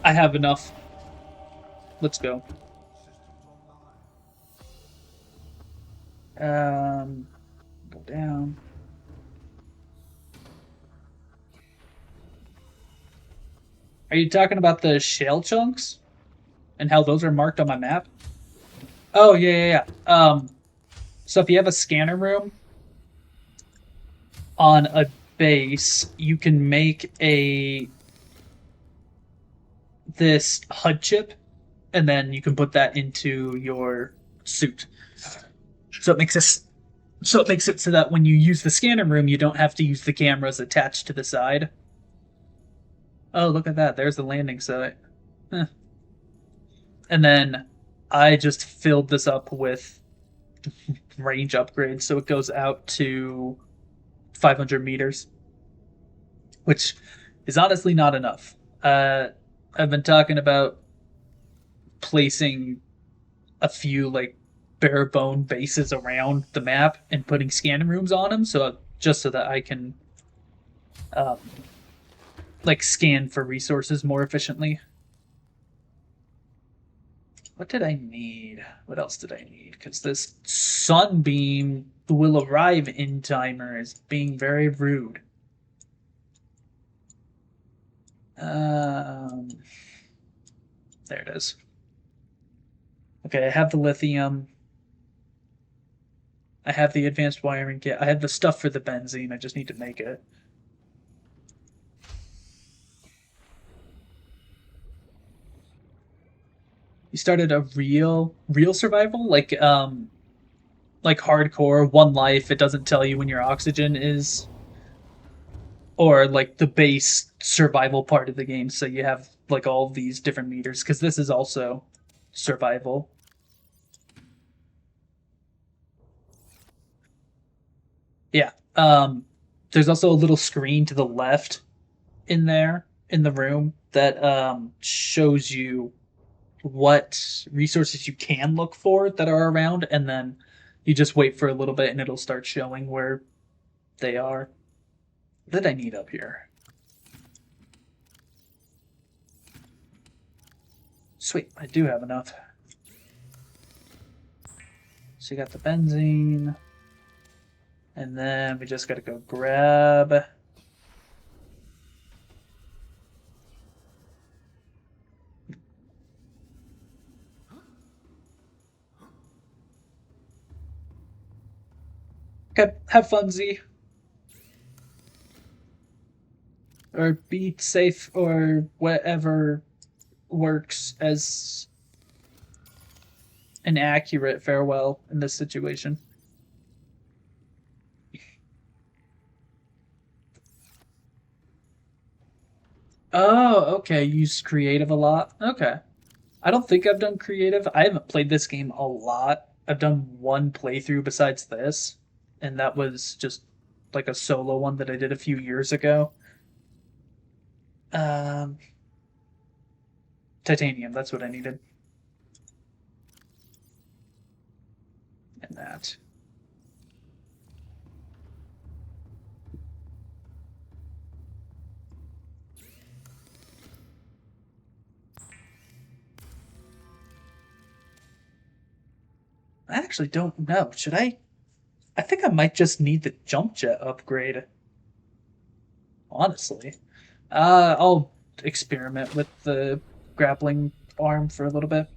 I have enough. Let's go. Go down. Are you talking about the shell chunks and how those are marked on my map? Oh yeah. So if you have a scanner room on a base, you can make this HUD chip, and then you can put that into your suit. So it makes this. So it makes it so that when you use the scanner room, you don't have to use the cameras attached to the side. Oh, look at that! There's the landing site. Huh. And then I just filled this up with range upgrades, so it goes out to 500 meters, which is honestly not enough. I've been talking about placing a few like bare bone bases around the map and putting scanning rooms on them, so just so that I can um, like scan for resources more efficiently. What did I need? What else did I need? Because this sunbeam will arrive in timer is being very rude. Um, there it is. Okay, I have the lithium. I have the advanced wiring kit. I have the stuff for the benzene. I just need to make it. You started a real survival, like hardcore, one life. It doesn't tell you when your oxygen is, or like the base survival part of the game. So you have like all these different meters because this is also survival. Yeah. There's also a little screen to the left in there in the room that shows you what resources you can look for that are around, and then you just wait for a little bit and it'll start showing where they are. What did I need up here? Sweet, I do have enough. So you got the benzene, and then we just gotta go grab. Okay, have fun, Z. Or be safe, or whatever works as an accurate farewell in this situation. Oh, okay. Use creative a lot. Okay. I don't think I've done creative. I haven't played this game a lot. I've done one playthrough besides this, and that was just like a solo one that I did a few years ago. Um, titanium, that's what I needed. And that. I actually don't know. Should I? I think I might just need the jump jet upgrade. Honestly. I'll experiment with the grappling arm for a little bit.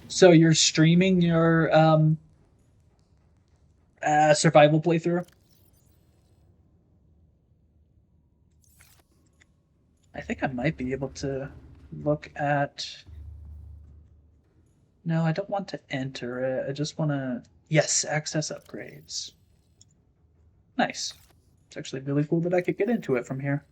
So you're streaming your survival playthrough? I think I might be able to look at... No, I don't want to enter it. I just want to... Yes, access upgrades. Nice. It's actually really cool that I could get into it from here.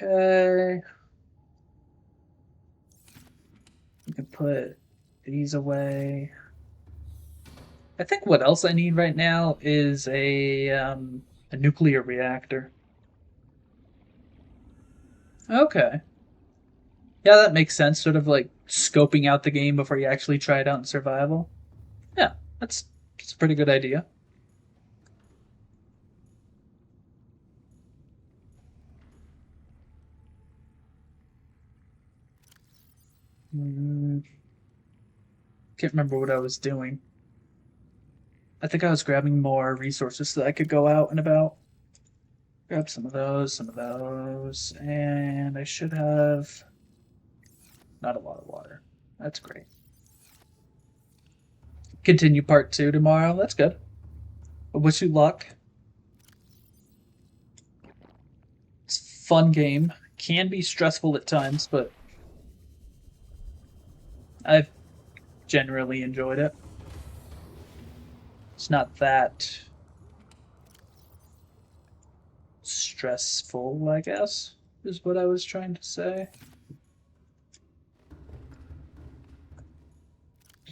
Okay. You can put these away. I think what else I need right now is a nuclear reactor. Okay. Yeah, that makes sense. Sort of like scoping out the game before you actually try it out in survival. Yeah, that's a pretty good idea. Can't remember what I was doing. I think I was grabbing more resources so that I could go out and about. Grab some of those, and I should have not a lot of water. That's great. Continue part 2 tomorrow. That's good. I wish you luck. It's a fun game. Can be stressful at times, but I've generally enjoyed it. It's not that stressful, I guess, is what I was trying to say.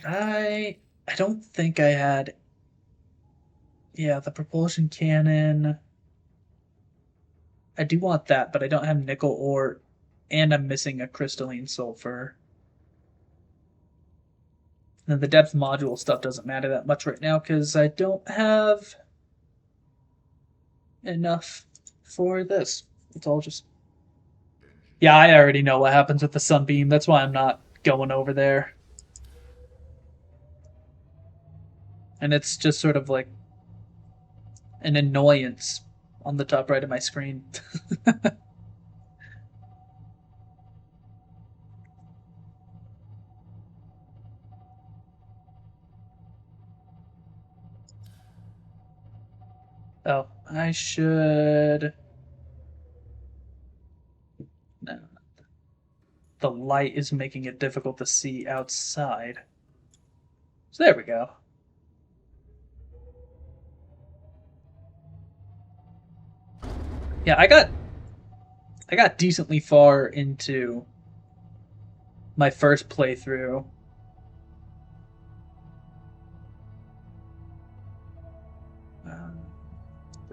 I don't think I had... Yeah, the propulsion cannon. I do want that, but I don't have nickel ore, and I'm missing a crystalline sulfur. And the depth module stuff doesn't matter that much right now because I don't have enough for this. It's all just... Yeah, I already know what happens with the sunbeam. That's why I'm not going over there. And it's just sort of like an annoyance on the top right of my screen. Oh, I should... No. The light is making it difficult to see outside. So there we go. Yeah, I got decently far into my first playthrough.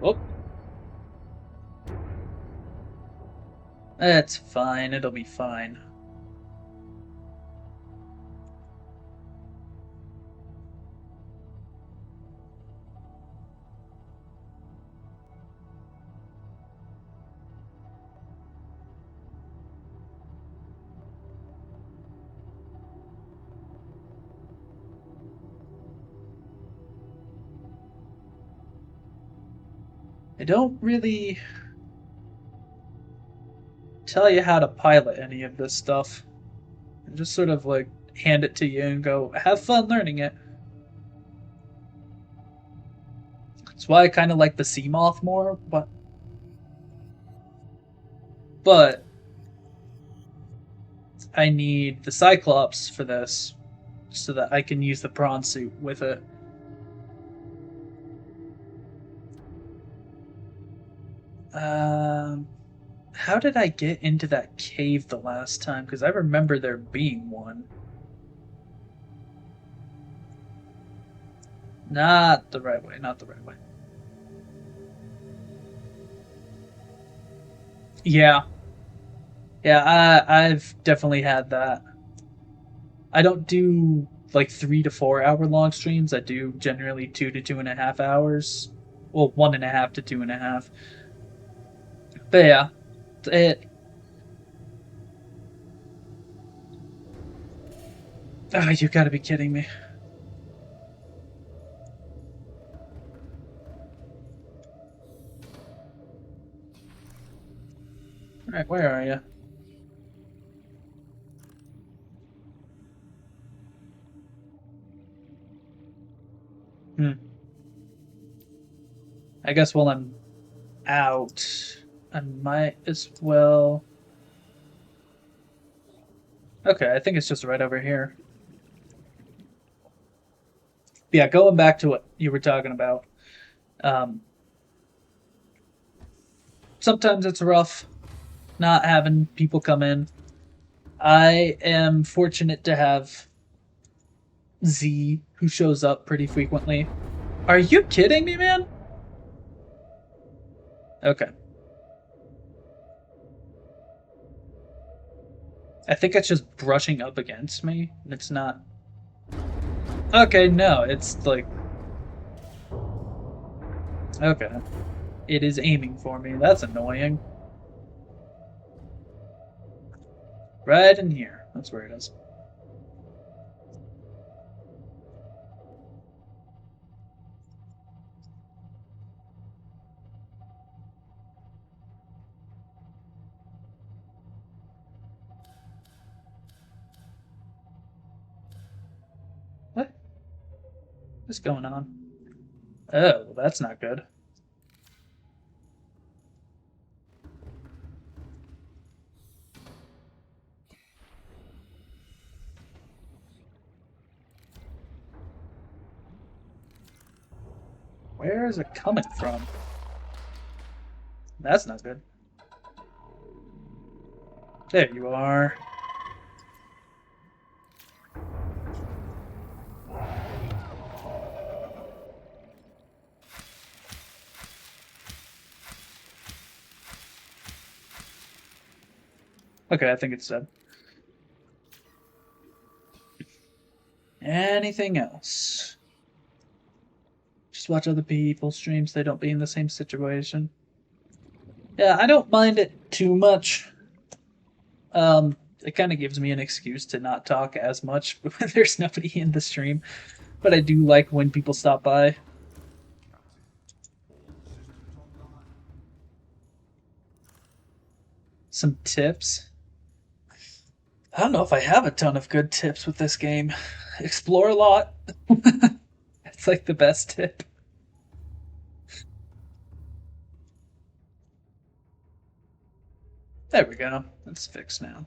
Oh. That's fine, it'll be fine. I don't really tell you how to pilot any of this stuff. I just sort of like hand it to you and go, have fun learning it. That's why I kind of like the sea moth more, but I need the Cyclops for this so that I can use the prawn suit with it. How did I get into that cave the last time? Because I remember there being one. Not the right way, not the right way. Yeah. Yeah, I've definitely had that. I don't do like 3 to 4 hour long streams. I do generally 2 to 2.5 hours. Well, 1.5 to 2.5. But yeah, it. Oh, you gotta be kidding me. Alright, where are you? I guess while I'm out, I might as well. Okay, I think it's just right over here. Yeah, going back to what you were talking about. Um, Sometimes it's rough not having people come in. I am fortunate to have Z, who shows up pretty frequently. Are you kidding me, man? Okay. I think it's just brushing up against me. It's not. Okay, no, it's like. Okay. It is aiming for me. That's annoying. Right in here. That's where it is. What? What's going on? Oh, that's not good. Where is it coming from? That's not good. There you are. Okay, I think it's dead. Anything else? Just watch other people's streams. They don't be in the same situation. Yeah, I don't mind it too much. It kind of gives me an excuse to not talk as much when there's nobody in the stream. But I do like when people stop by. Some tips. I don't know if I have a ton of good tips with this game. Explore a lot. It's like the best tip. There we go. It's fixed now.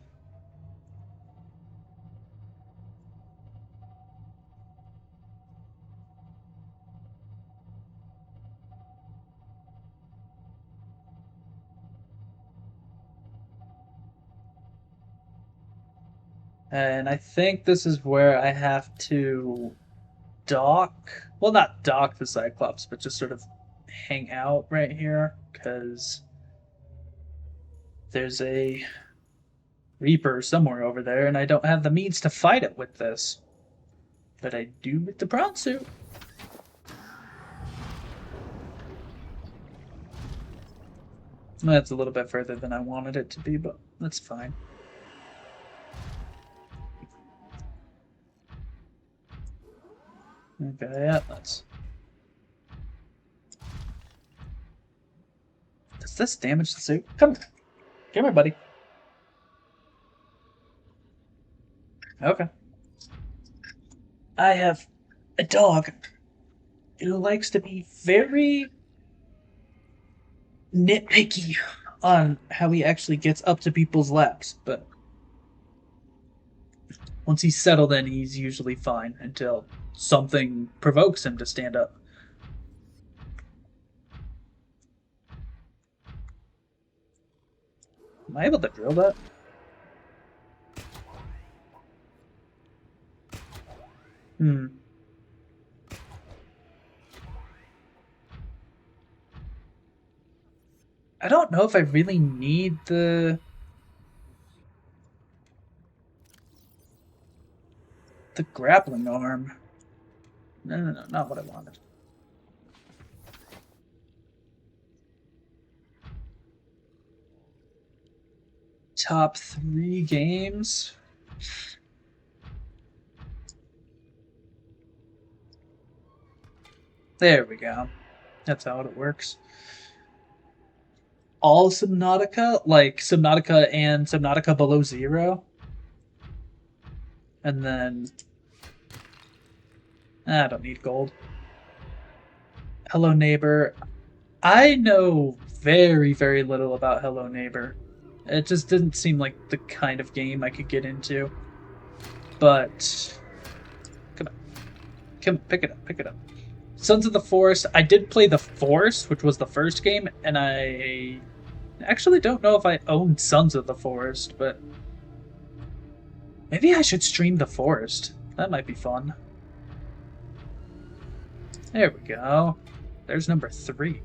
And I think this is where I have to dock. Well, not dock the Cyclops, but just sort of hang out right here. Because there's a Reaper somewhere over there, and I don't have the means to fight it with this. But I do with the prawn suit. That's a little bit further than I wanted it to be, but that's fine. Okay, yeah, that's... Does this damage the suit? Come here. Come here, buddy. Okay. I have a dog who likes to be very nitpicky on how he actually gets up to people's laps, but once he's settled in, he's usually fine until something provokes him to stand up. Am I able to drill that? I don't know if I really need the grappling arm. No, not what I wanted. top 3 games. There we go. That's how it works. All Subnautica, like Subnautica and Subnautica Below Zero. And then... I don't need gold. Hello Neighbor. I know very, very little about Hello Neighbor. It just didn't seem like the kind of game I could get into. But... Come on. Come on, pick it up, pick it up. Sons of the Forest. I did play The Forest, which was the first game, and I actually don't know if I owned Sons of the Forest, but maybe I should stream The Forest. That might be fun. There we go. There's number 3,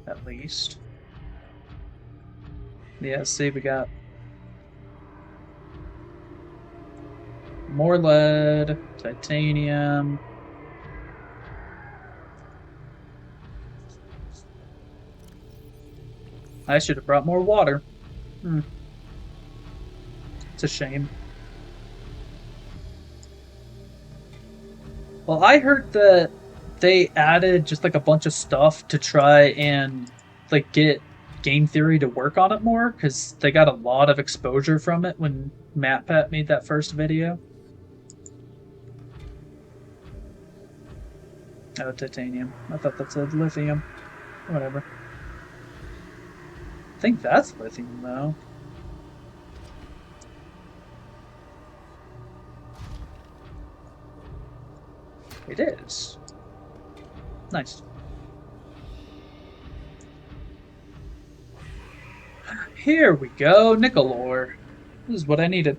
at least. Yeah, see, we got more lead, titanium. I should have brought more water. It's a shame. Well, I heard that they added just like a bunch of stuff to try and like get game theory to work on it more, because they got a lot of exposure from it when MatPat made that first video. Oh, titanium. I thought that said lithium. Whatever. I think that's lithium, though. It is. Nice. Here we go, nickel ore. This is what I needed.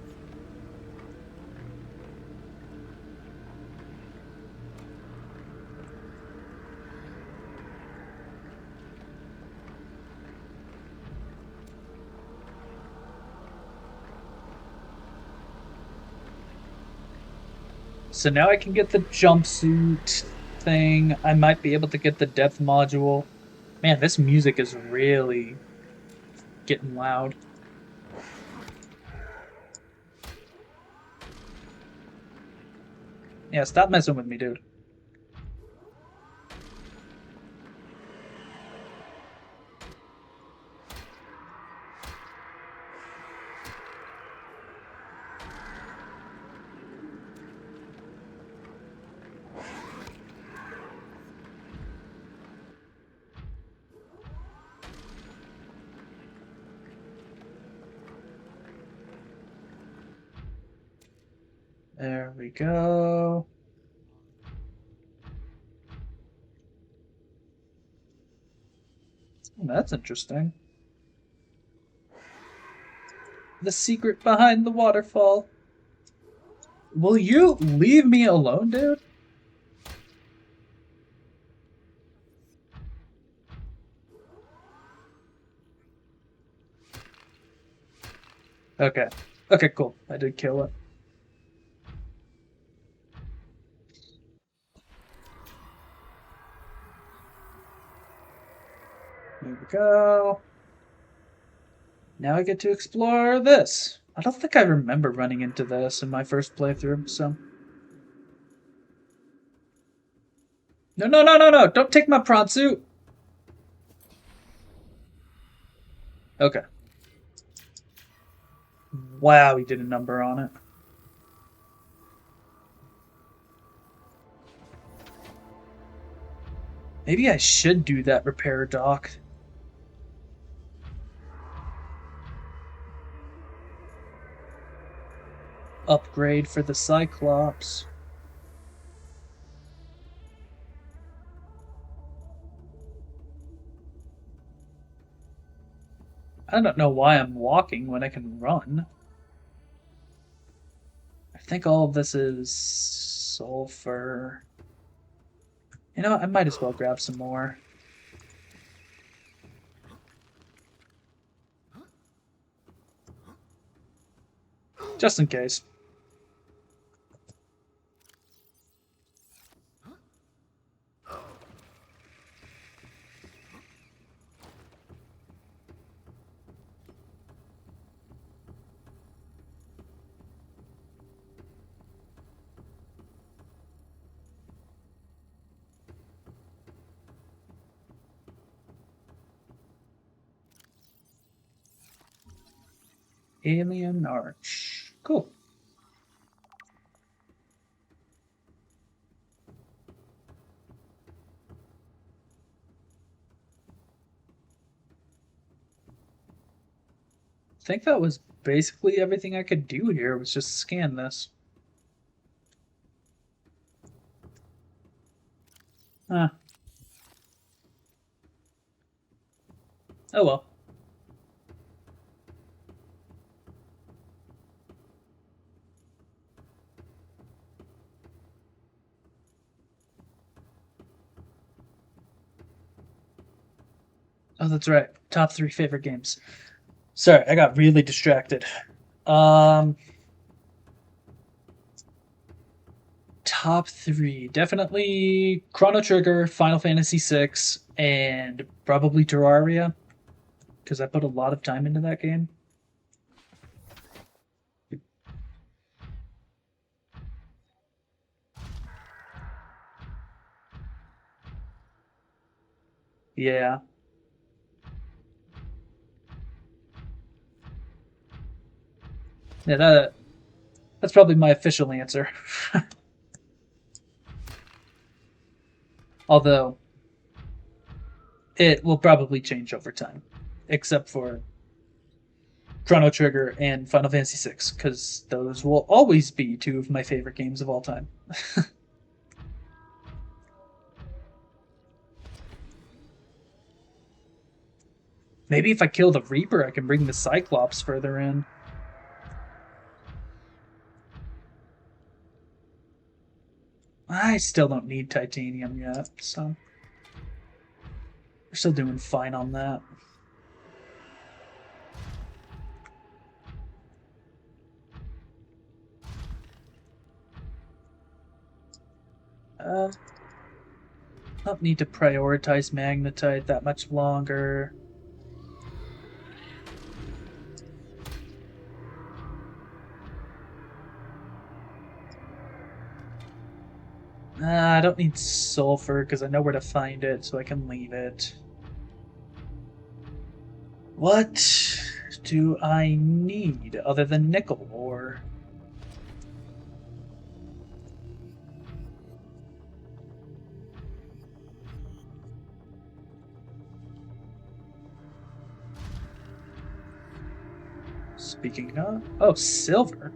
So now I can get the jumpsuit thing. I might be able to get the depth module. Man, this music is really getting loud. Yeah, stop messing with me, dude. There we go. Oh, that's interesting. The secret behind the waterfall. Will you leave me alone, dude? Okay. Okay, cool. I did kill it. There we go. Now I get to explore this. I don't think I remember running into this in my first playthrough, so... No, no, no, no, no! Don't take my prawn suit! Okay. Wow, he did a number on it. Maybe I should do that repair dock. Upgrade for the Cyclops. I don't know why I'm walking when I can run. I think all of this is sulfur. You know what? I might as well grab some more. Just in case. Alien Arch. Cool. I think that was basically everything I could do here, was just scan this. Huh. Oh well. Oh, that's right. Top 3 favorite games. Sorry, I got really distracted. Top 3. Definitely Chrono Trigger, Final Fantasy VI, and probably Terraria, because I put a lot of time into that game. Yeah. Yeah, that's probably my official answer. Although it will probably change over time, except for Chrono Trigger and Final Fantasy VI, because those will always be 2 of my favorite games of all time. Maybe if I kill the Reaper, I can bring the Cyclops further in. I still don't need titanium yet, so we're still doing fine on that. Don't need to prioritize magnetite that much longer. I don't need sulfur because I know where to find it, so I can leave it. What do I need other than nickel ore? Speaking of... Oh, silver.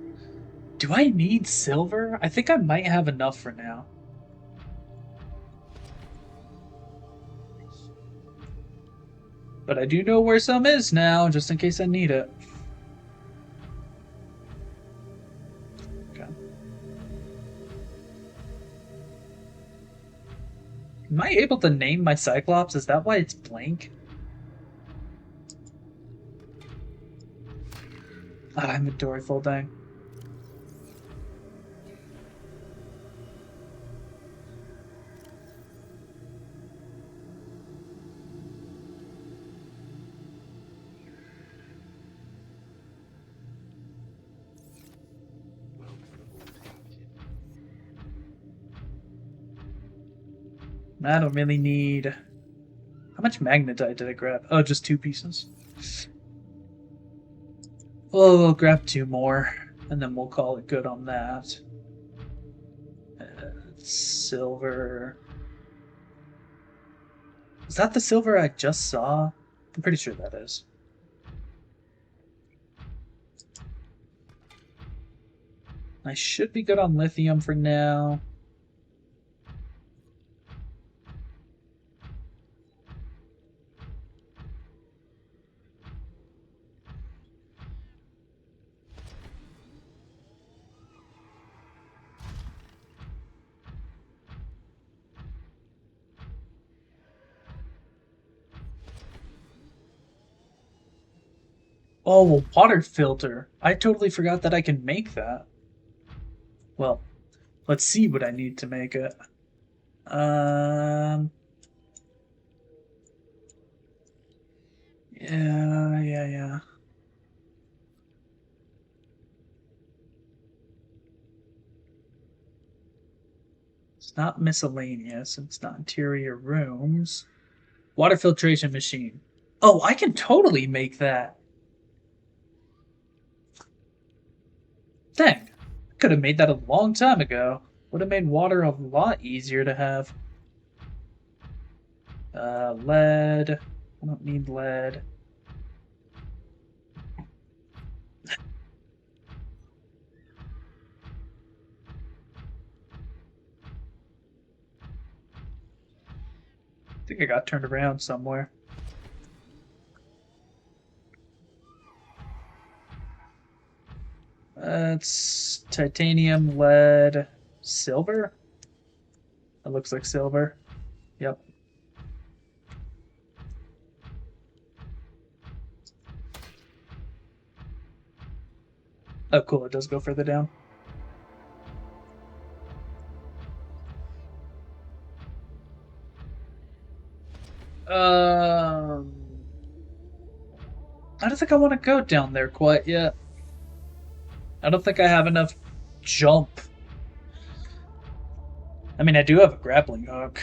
Do I need silver? I think I might have enough for now. But I do know where some is now, just in case I need it. Okay. Am I able to name my Cyclops? Is that why it's blank? Inventory full, dang. I don't really need... How much magnetite did I grab? Oh, just 2 pieces. Well, we'll grab 2 more, and then we'll call it good on that. Silver... Is that the silver I just saw? I'm pretty sure that is. I should be good on lithium for now. Oh, a water filter. I totally forgot that I can make that. Well, let's see what I need to make it. Yeah. It's not miscellaneous. It's not interior rooms. Water filtration machine. Oh, I can totally make that. Dang. I could have made that a long time ago. Would have made water a lot easier to have. Lead. I don't need lead. I think I got turned around somewhere. It's titanium, lead, silver? It looks like silver. Yep. Oh, cool. It does go further down. Um, I don't think I want to go down there quite yet. I don't think I have enough jump. I mean, I do have a grappling hook,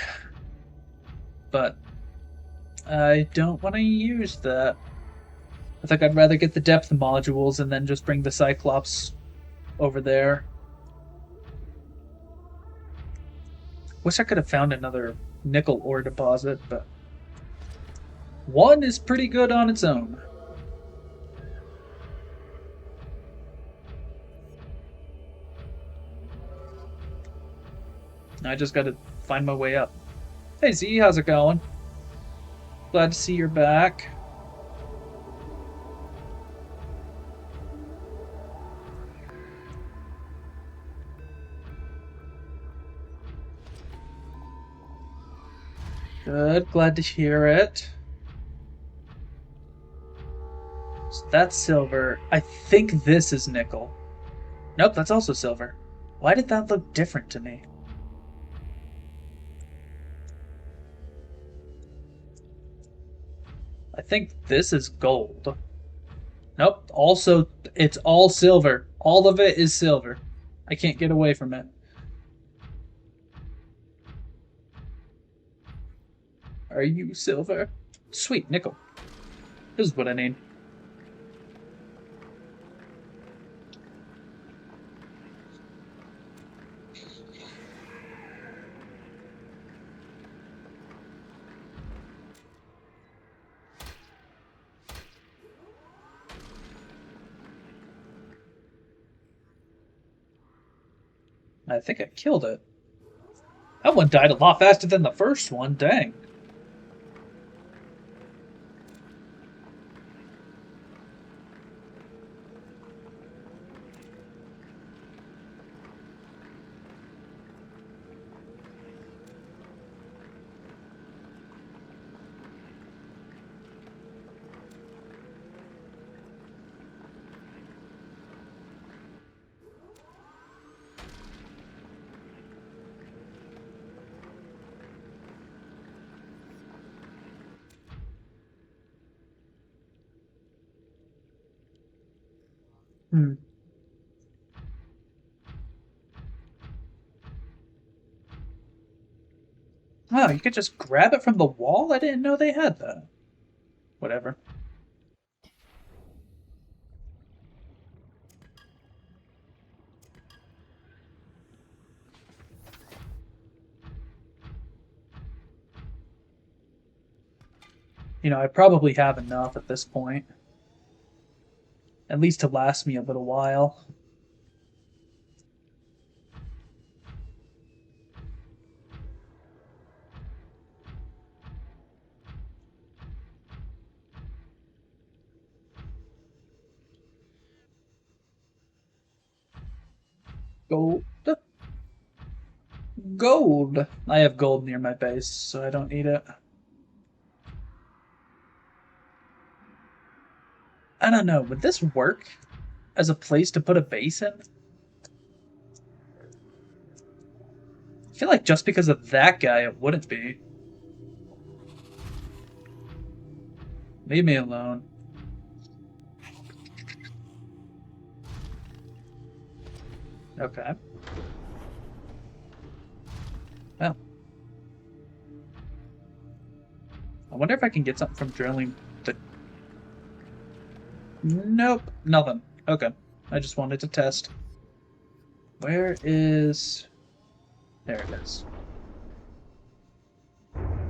but I don't want to use that. I think I'd rather get the depth modules and then just bring the Cyclops over there. Wish I could have found another nickel ore deposit, but one is pretty good on its own. I just gotta find my way up. Hey Z, how's it going? Glad to see you're back. Good, glad to hear it. So that's silver. I think this is nickel. Nope, that's also silver. Why did that look different to me? I think this is gold. Nope, also, it's all silver. All of it is silver. I can't get away from it. Are you silver? Sweet, nickel. This is what I need. I think I killed it. That one died a lot faster than the first one, dang. Hmm. Oh, you could just grab it from the wall? I didn't know they had that. Whatever. You know, I probably have enough at this point. At least to last me a little while. Gold. Gold! I have gold near my base, so I don't need it. I don't know, would this work as a place to put a base in? I feel like just because of that guy, it wouldn't be. Leave me alone. Okay. Well. I wonder if I can get something from drilling the... Nope, nothing. Okay. I just wanted to test. Where is... There it is.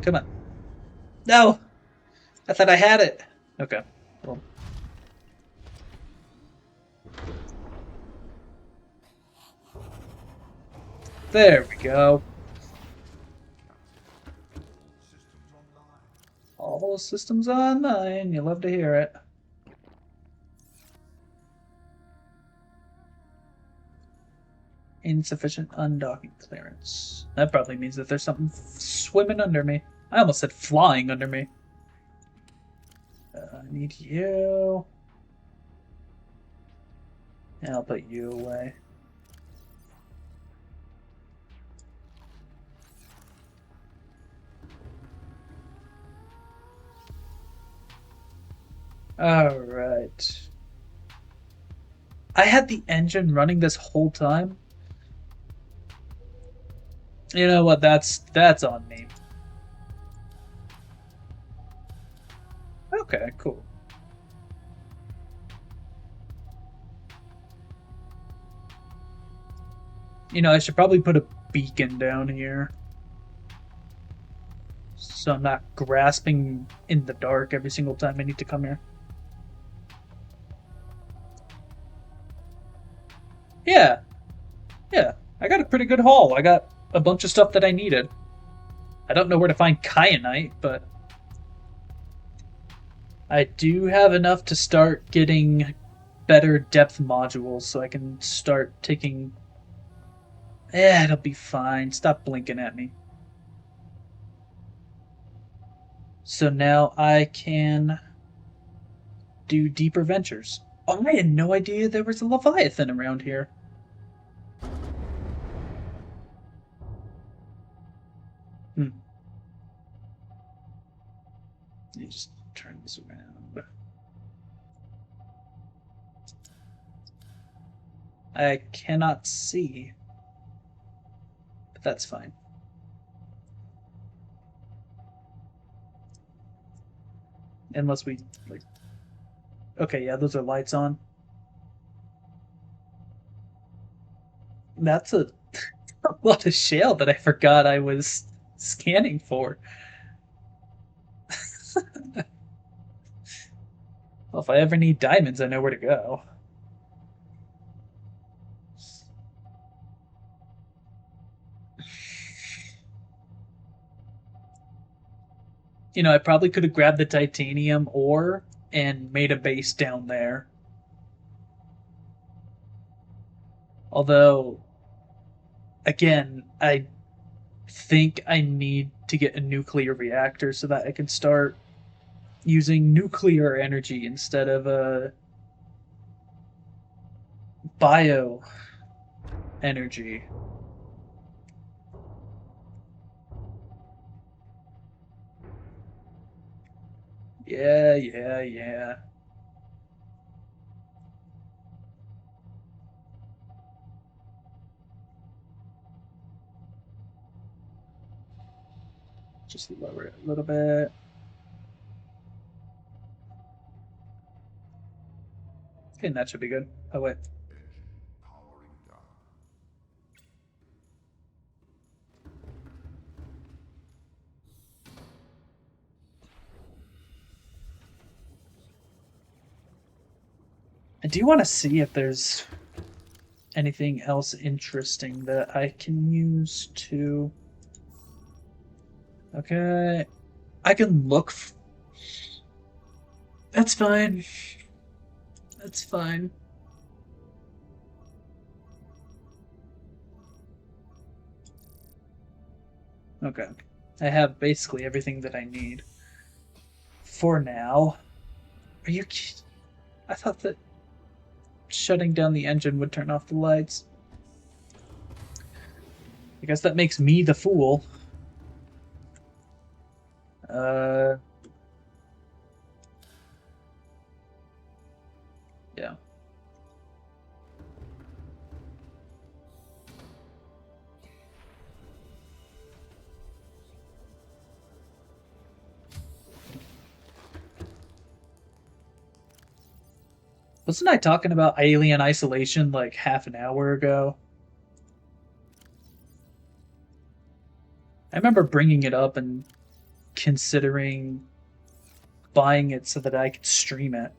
Come on. No! I thought I had it! Okay. Well. There we go. All systems online. You love to hear it. Insufficient undocking clearance. That probably means that there's something swimming under me. I almost said flying under me. I need you. And I'll put you away. Alright. I had the engine running this whole time. You know what? That's on me. Okay, cool. You know, I should probably put a beacon down here. So I'm not grasping in the dark every single time I need to come here. Yeah. Yeah. I got a pretty good haul. I got a bunch of stuff that I needed. I don't know where to find kyanite, but I do have enough to start getting better depth modules so I can start taking... it'll be fine. Stop blinking at me. So now I can do deeper ventures. Oh, I had no idea there was a Leviathan around here. You just turn this around. I cannot see, but that's fine. Unless we, like... Okay, yeah, those are lights on. That's a lot of shale that I forgot I was scanning for. Well, if I ever need diamonds, I know where to go. You know, I probably could have grabbed the titanium ore and made a base down there. Although, again, I think I need to get a nuclear reactor so that I can start using nuclear energy instead of bio energy. Yeah. Just lower it a little bit. Okay, that should be good. Oh, wait. I do want to see if there's anything else interesting that I can use to... Okay. I can look... That's fine. That's fine. Okay. I have basically everything that I need. For now. Are you... I thought that shutting down the engine would turn off the lights. I guess that makes me the fool. Yeah. Wasn't I talking about alien isolation like half an hour ago? remember bringing it up and considering buying it so that I could stream it.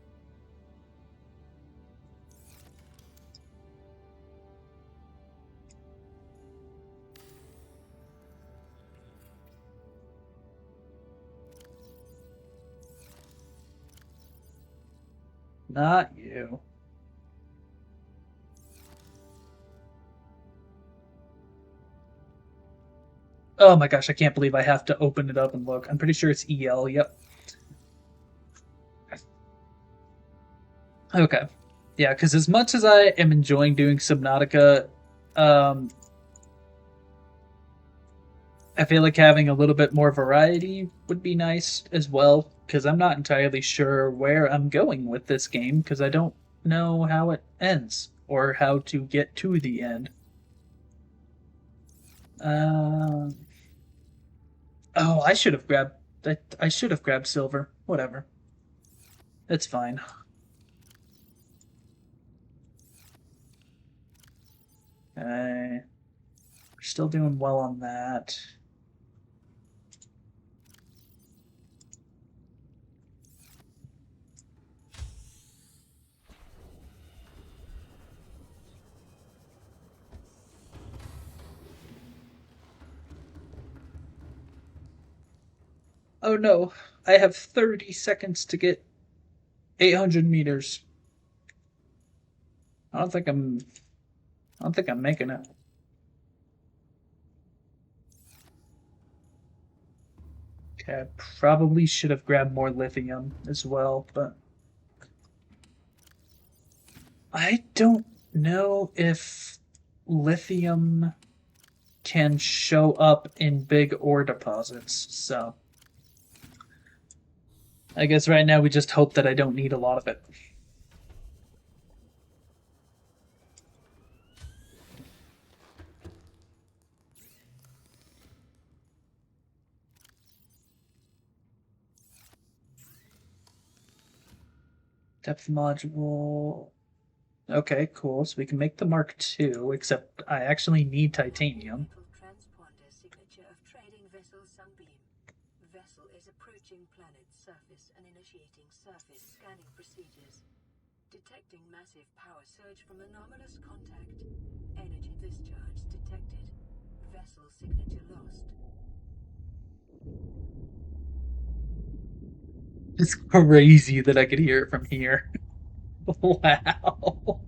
Not you. Oh my gosh, I can't believe I have to open it up and look. I'm pretty sure it's EL, yep. Okay. Yeah, because as much as I am enjoying doing Subnautica, I feel like having a little bit more variety would be nice as well, because I'm not entirely sure where I'm going with this game, because I don't know how it ends, or how to get to the end. Oh, I should have grabbed that. I should have grabbed silver. Whatever. It's fine. Okay. We're still doing well on that. Oh no, I have 30 seconds to get 800 meters. I don't think I'm making it. Okay, I probably should have grabbed more lithium as well, but I don't know if lithium can show up in big ore deposits, so I guess right now we just hope that I don't need a lot of it. Depth module. Okay, cool. So we can make the Mark II, except I actually need titanium. Transponder signature of trading vessel Sunbeam. Vessel is approaching planet's surface and initiating surface scanning procedures. Detecting massive power surge from anomalous contact. Energy discharge detected. Vessel signature lost. It's crazy that I could hear it from here. Wow.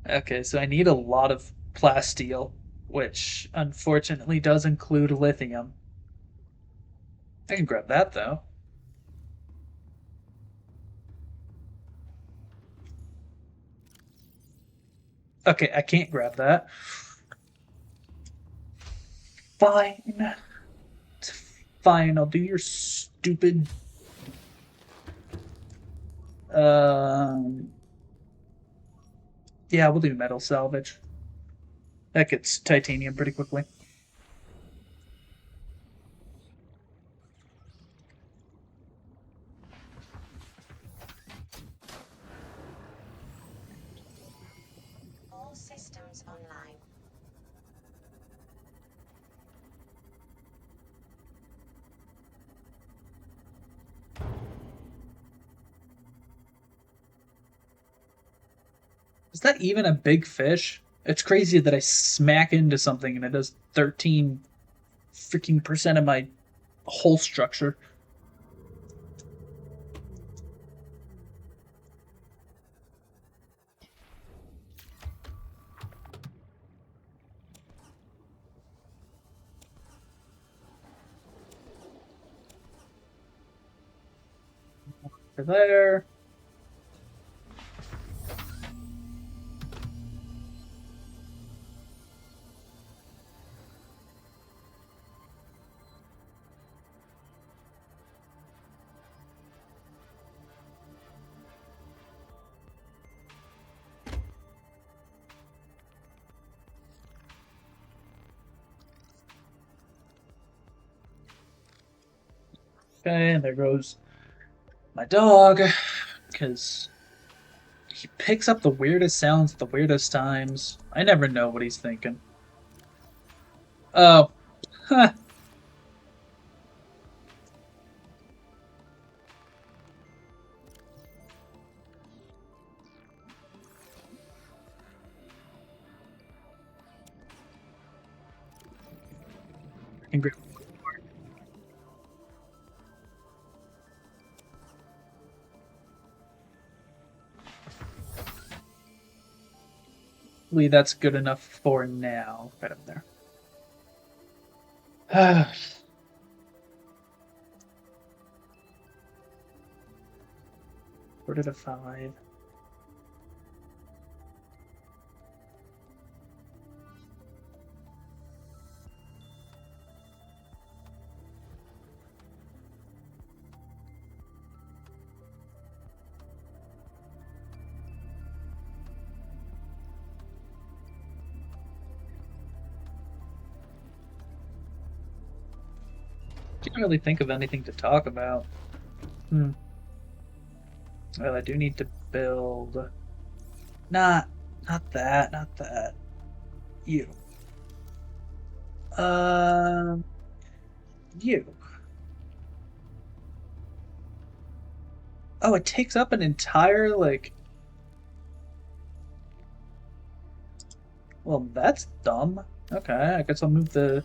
Okay, so I need a lot of plasteel, which unfortunately does include lithium. I can grab that though. Okay, I can't grab that. Fine. It's fine, I'll do your stupid yeah, we'll do metal salvage. That gets titanium pretty quickly. All systems online. Is that even a big fish? It's crazy that I smack into something and it does 13 freaking percent of my whole structure. There. Okay, and there goes my dog, because he picks up the weirdest sounds at the weirdest times. I never know what he's thinking. Oh. Huh. Congrats. That's good enough for now. Right up there. 4 to 5. Can't really think of anything to talk about. Well, I do need to build. Not, not that, not that. You. Um, you. Oh, it takes up an entire like. Well, that's dumb. Okay, I guess I'll move the.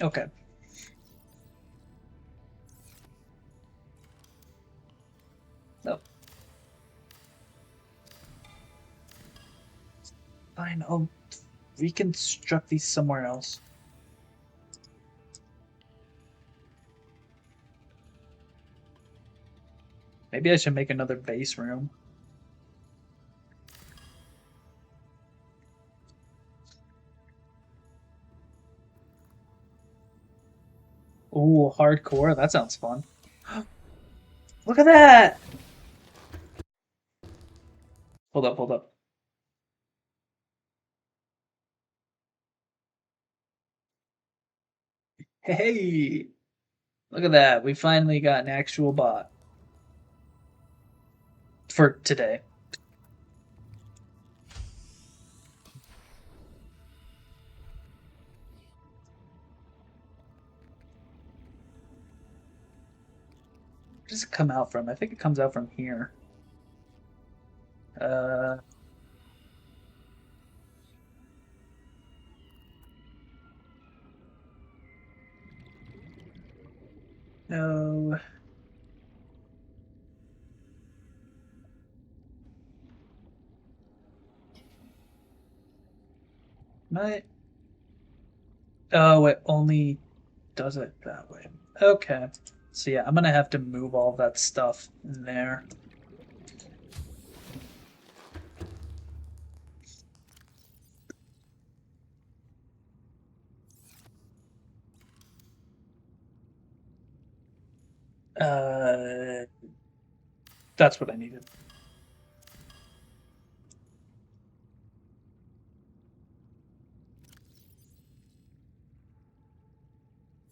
Okay. No. Fine. I'll reconstruct these somewhere else. Maybe I should make another base room. Ooh, hardcore. That sounds fun. Look at that! Hold up, hold up. Hey! Look at that. We finally got an actual bot. For today. Where does it come out from? I think it comes out from here. Uh, no. My. Oh, it only does it that way. Okay. So yeah, I'm gonna have to move all that stuff in there. Uh, that's what I needed.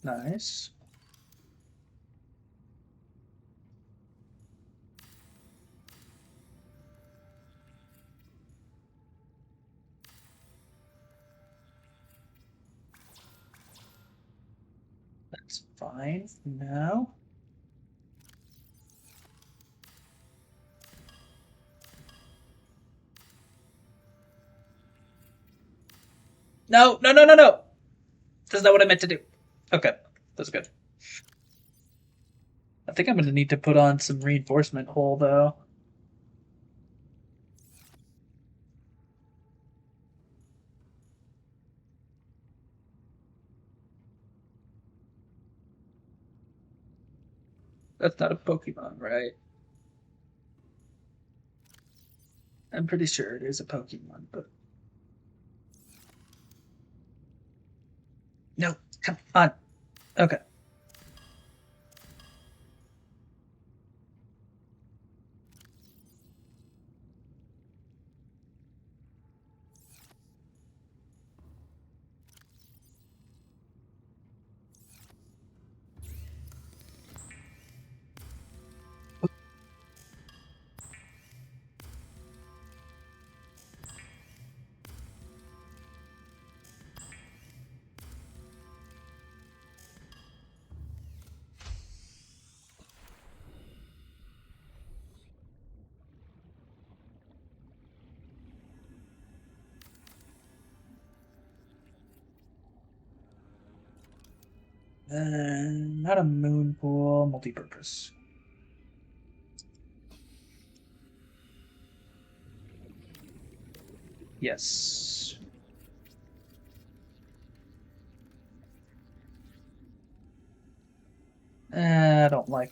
Nice. That's fine now. No, no, no, no, no. That's not what I meant to do. Okay, that's good. I think I'm gonna need to put on some reinforcement hole though. That's not a Pokemon, right? I'm pretty sure it is a Pokemon, but no, come on. Okay. Not a moon pool, multi-purpose. Yes. I don't like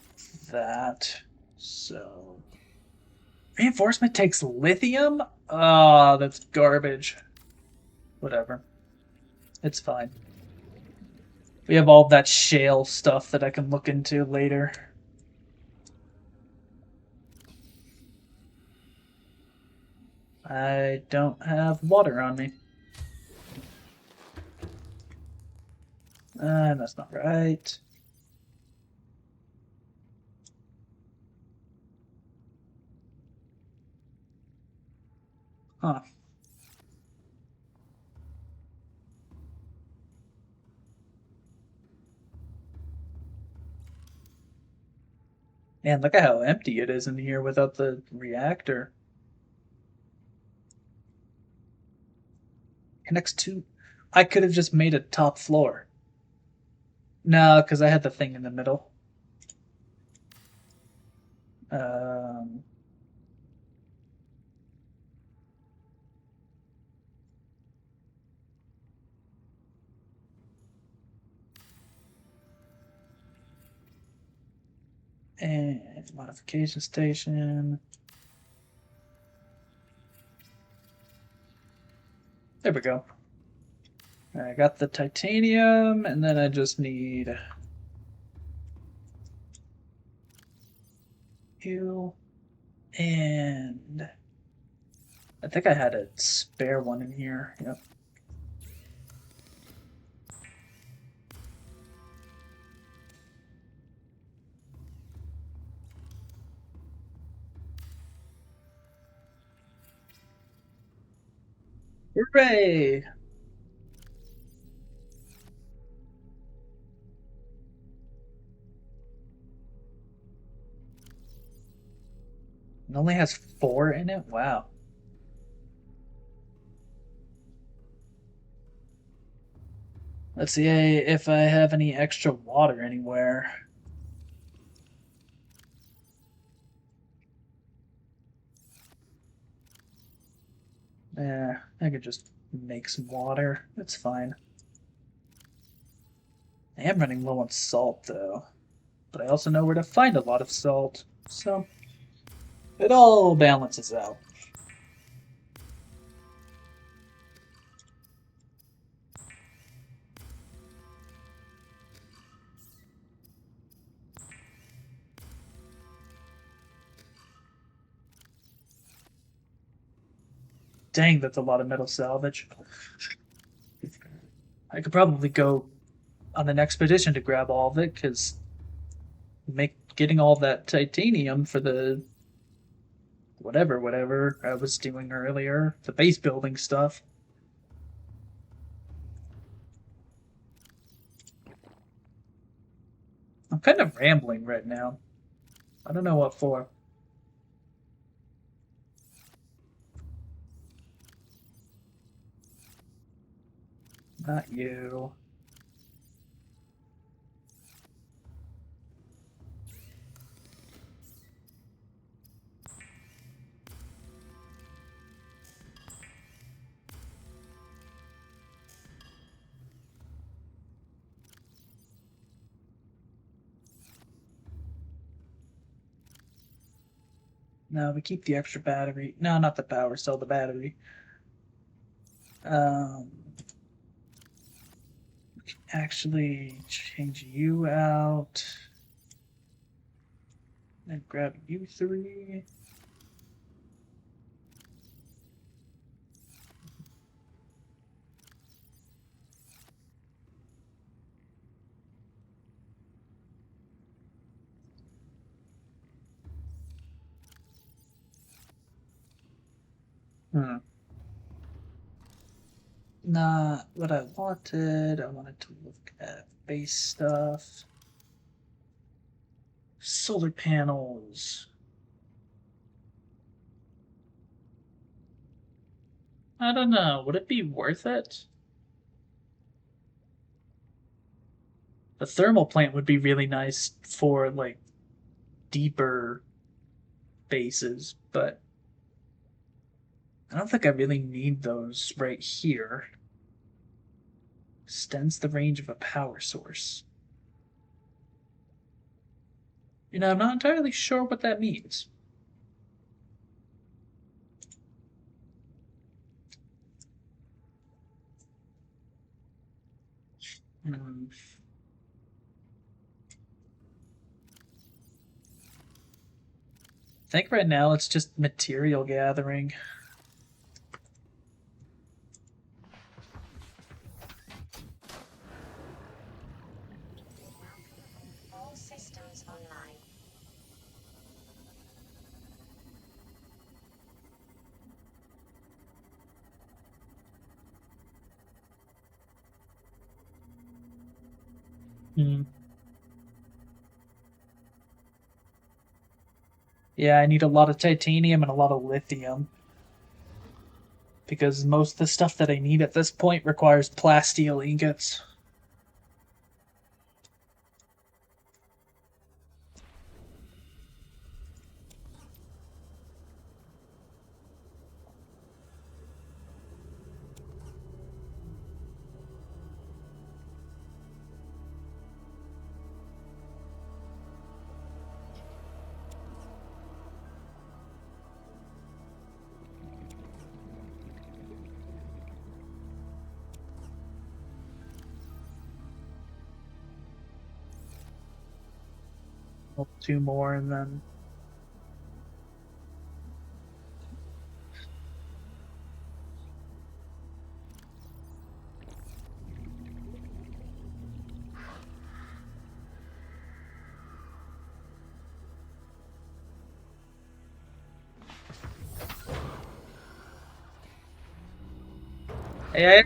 that. So reinforcement takes lithium? Oh, that's garbage. Whatever. It's fine. We have all that shale stuff that I can look into later. I don't have water on me. That's not right. Huh. Man, look at how empty it is in here without the reactor. Connects to... I could have just made a top floor. No, because I had the thing in the middle. Um, and modification station. There we go. I got the titanium, and then I just need you, and I think I had a spare one in here. Yep. Hooray! It only has 4 in it? Wow. Let's see if I have any extra water anywhere. Yeah, I could just make some water. It's fine. I am running low on salt, though. But I also know where to find a lot of salt. So, it all balances out. Dang, that's a lot of metal salvage. I could probably go on an expedition to grab all of it, because getting all that titanium for the whatever I was doing earlier, the base building stuff. I'm kind of rambling right now. I don't know what for. Not you. No, we keep the extra battery. No, not the power cell, the battery. We can actually change you out. Then grab you 3. Not what I wanted. I wanted to look at base stuff. Solar panels. I don't know. Would it be worth it? The thermal plant would be really nice for like deeper bases, but I don't think I really need those right here. Extends the range of a power source. I'm not entirely sure what that means. I think right now it's just material gathering. All systems online. Hmm. Yeah, I need a lot of titanium and a lot of lithium. Because most of the stuff that I need at this point requires plasteel ingots. Two more and then hey,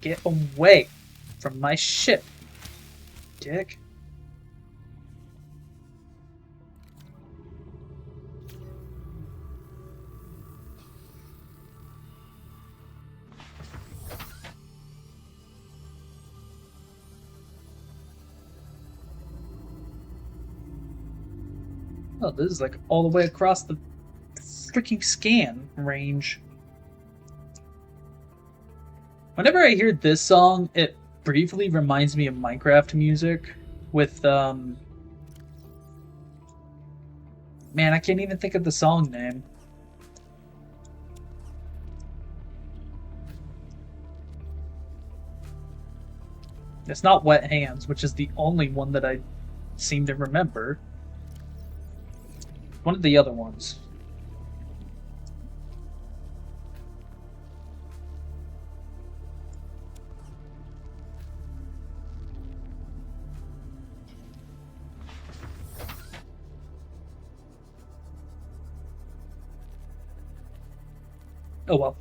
get away from my ship, dick. Oh, this is like all the way across the freaking scan range. Whenever I hear this song, it briefly reminds me of Minecraft music with man, I can't even think of the song name. It's not Wet Hands, which is the only one that I seem to remember. One of the other ones. Oh well.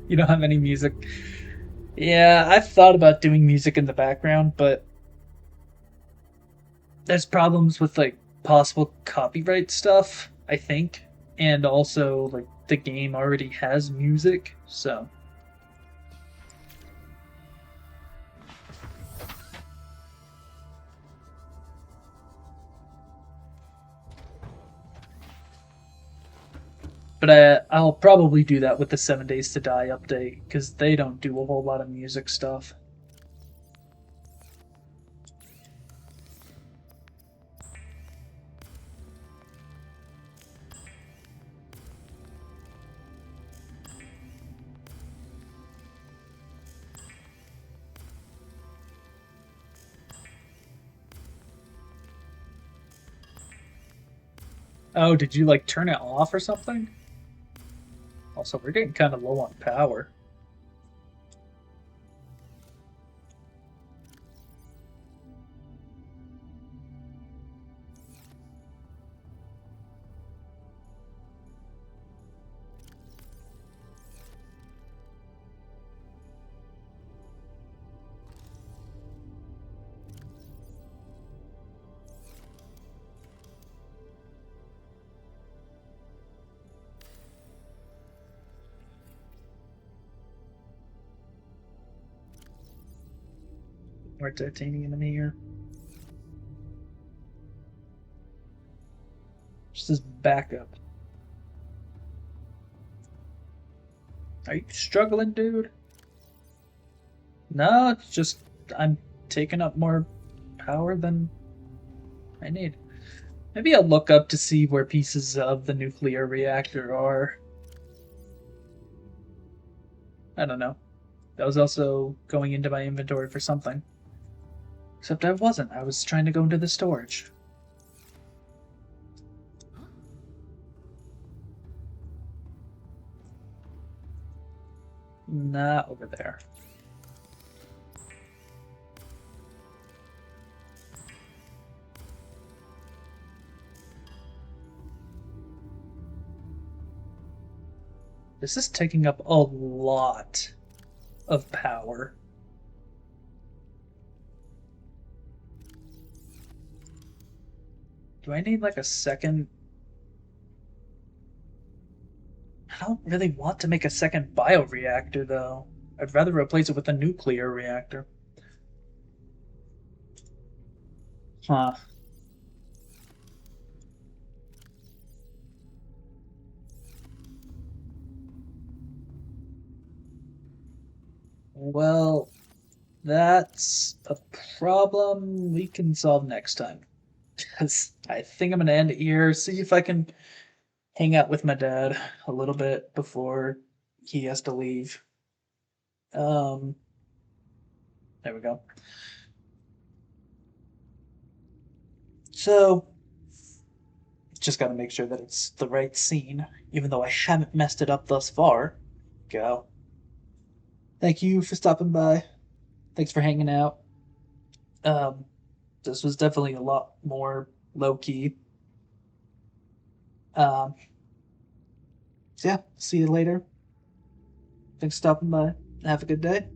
You don't have any music. Yeah, I've thought about doing music in the background, but there's problems with like possible copyright stuff, I think. And also like the game already has music, so but I'll probably do that with the 7 Days to Die update because they don't do a whole lot of music stuff. Oh, did you like turn it off or something? Also, we're getting kind of low on power. more titanium in here. Just as backup. Are you struggling, dude? No, it's just I'm taking up more power than I need. Maybe I'll look up to see where pieces of the nuclear reactor are. I don't know. That was also going into my inventory for something. Except I wasn't. I was trying to go into the storage. Not over there. This is taking up a lot of power. Do I need like a second? I don't really want to make a second bioreactor though. I'd rather replace it with a nuclear reactor. Huh. Well, that's a problem we can solve next time. Because I think I'm going to end it here, see if I can hang out with my dad a little bit before he has to leave. Um, there we go. So, just got to make sure that it's the right scene, even though I haven't messed it up thus far. Go. Thank you for stopping by. Thanks for hanging out. Um, this was definitely a lot more low key. Um, so yeah, see you later. Thanks for stopping by. Have a good day.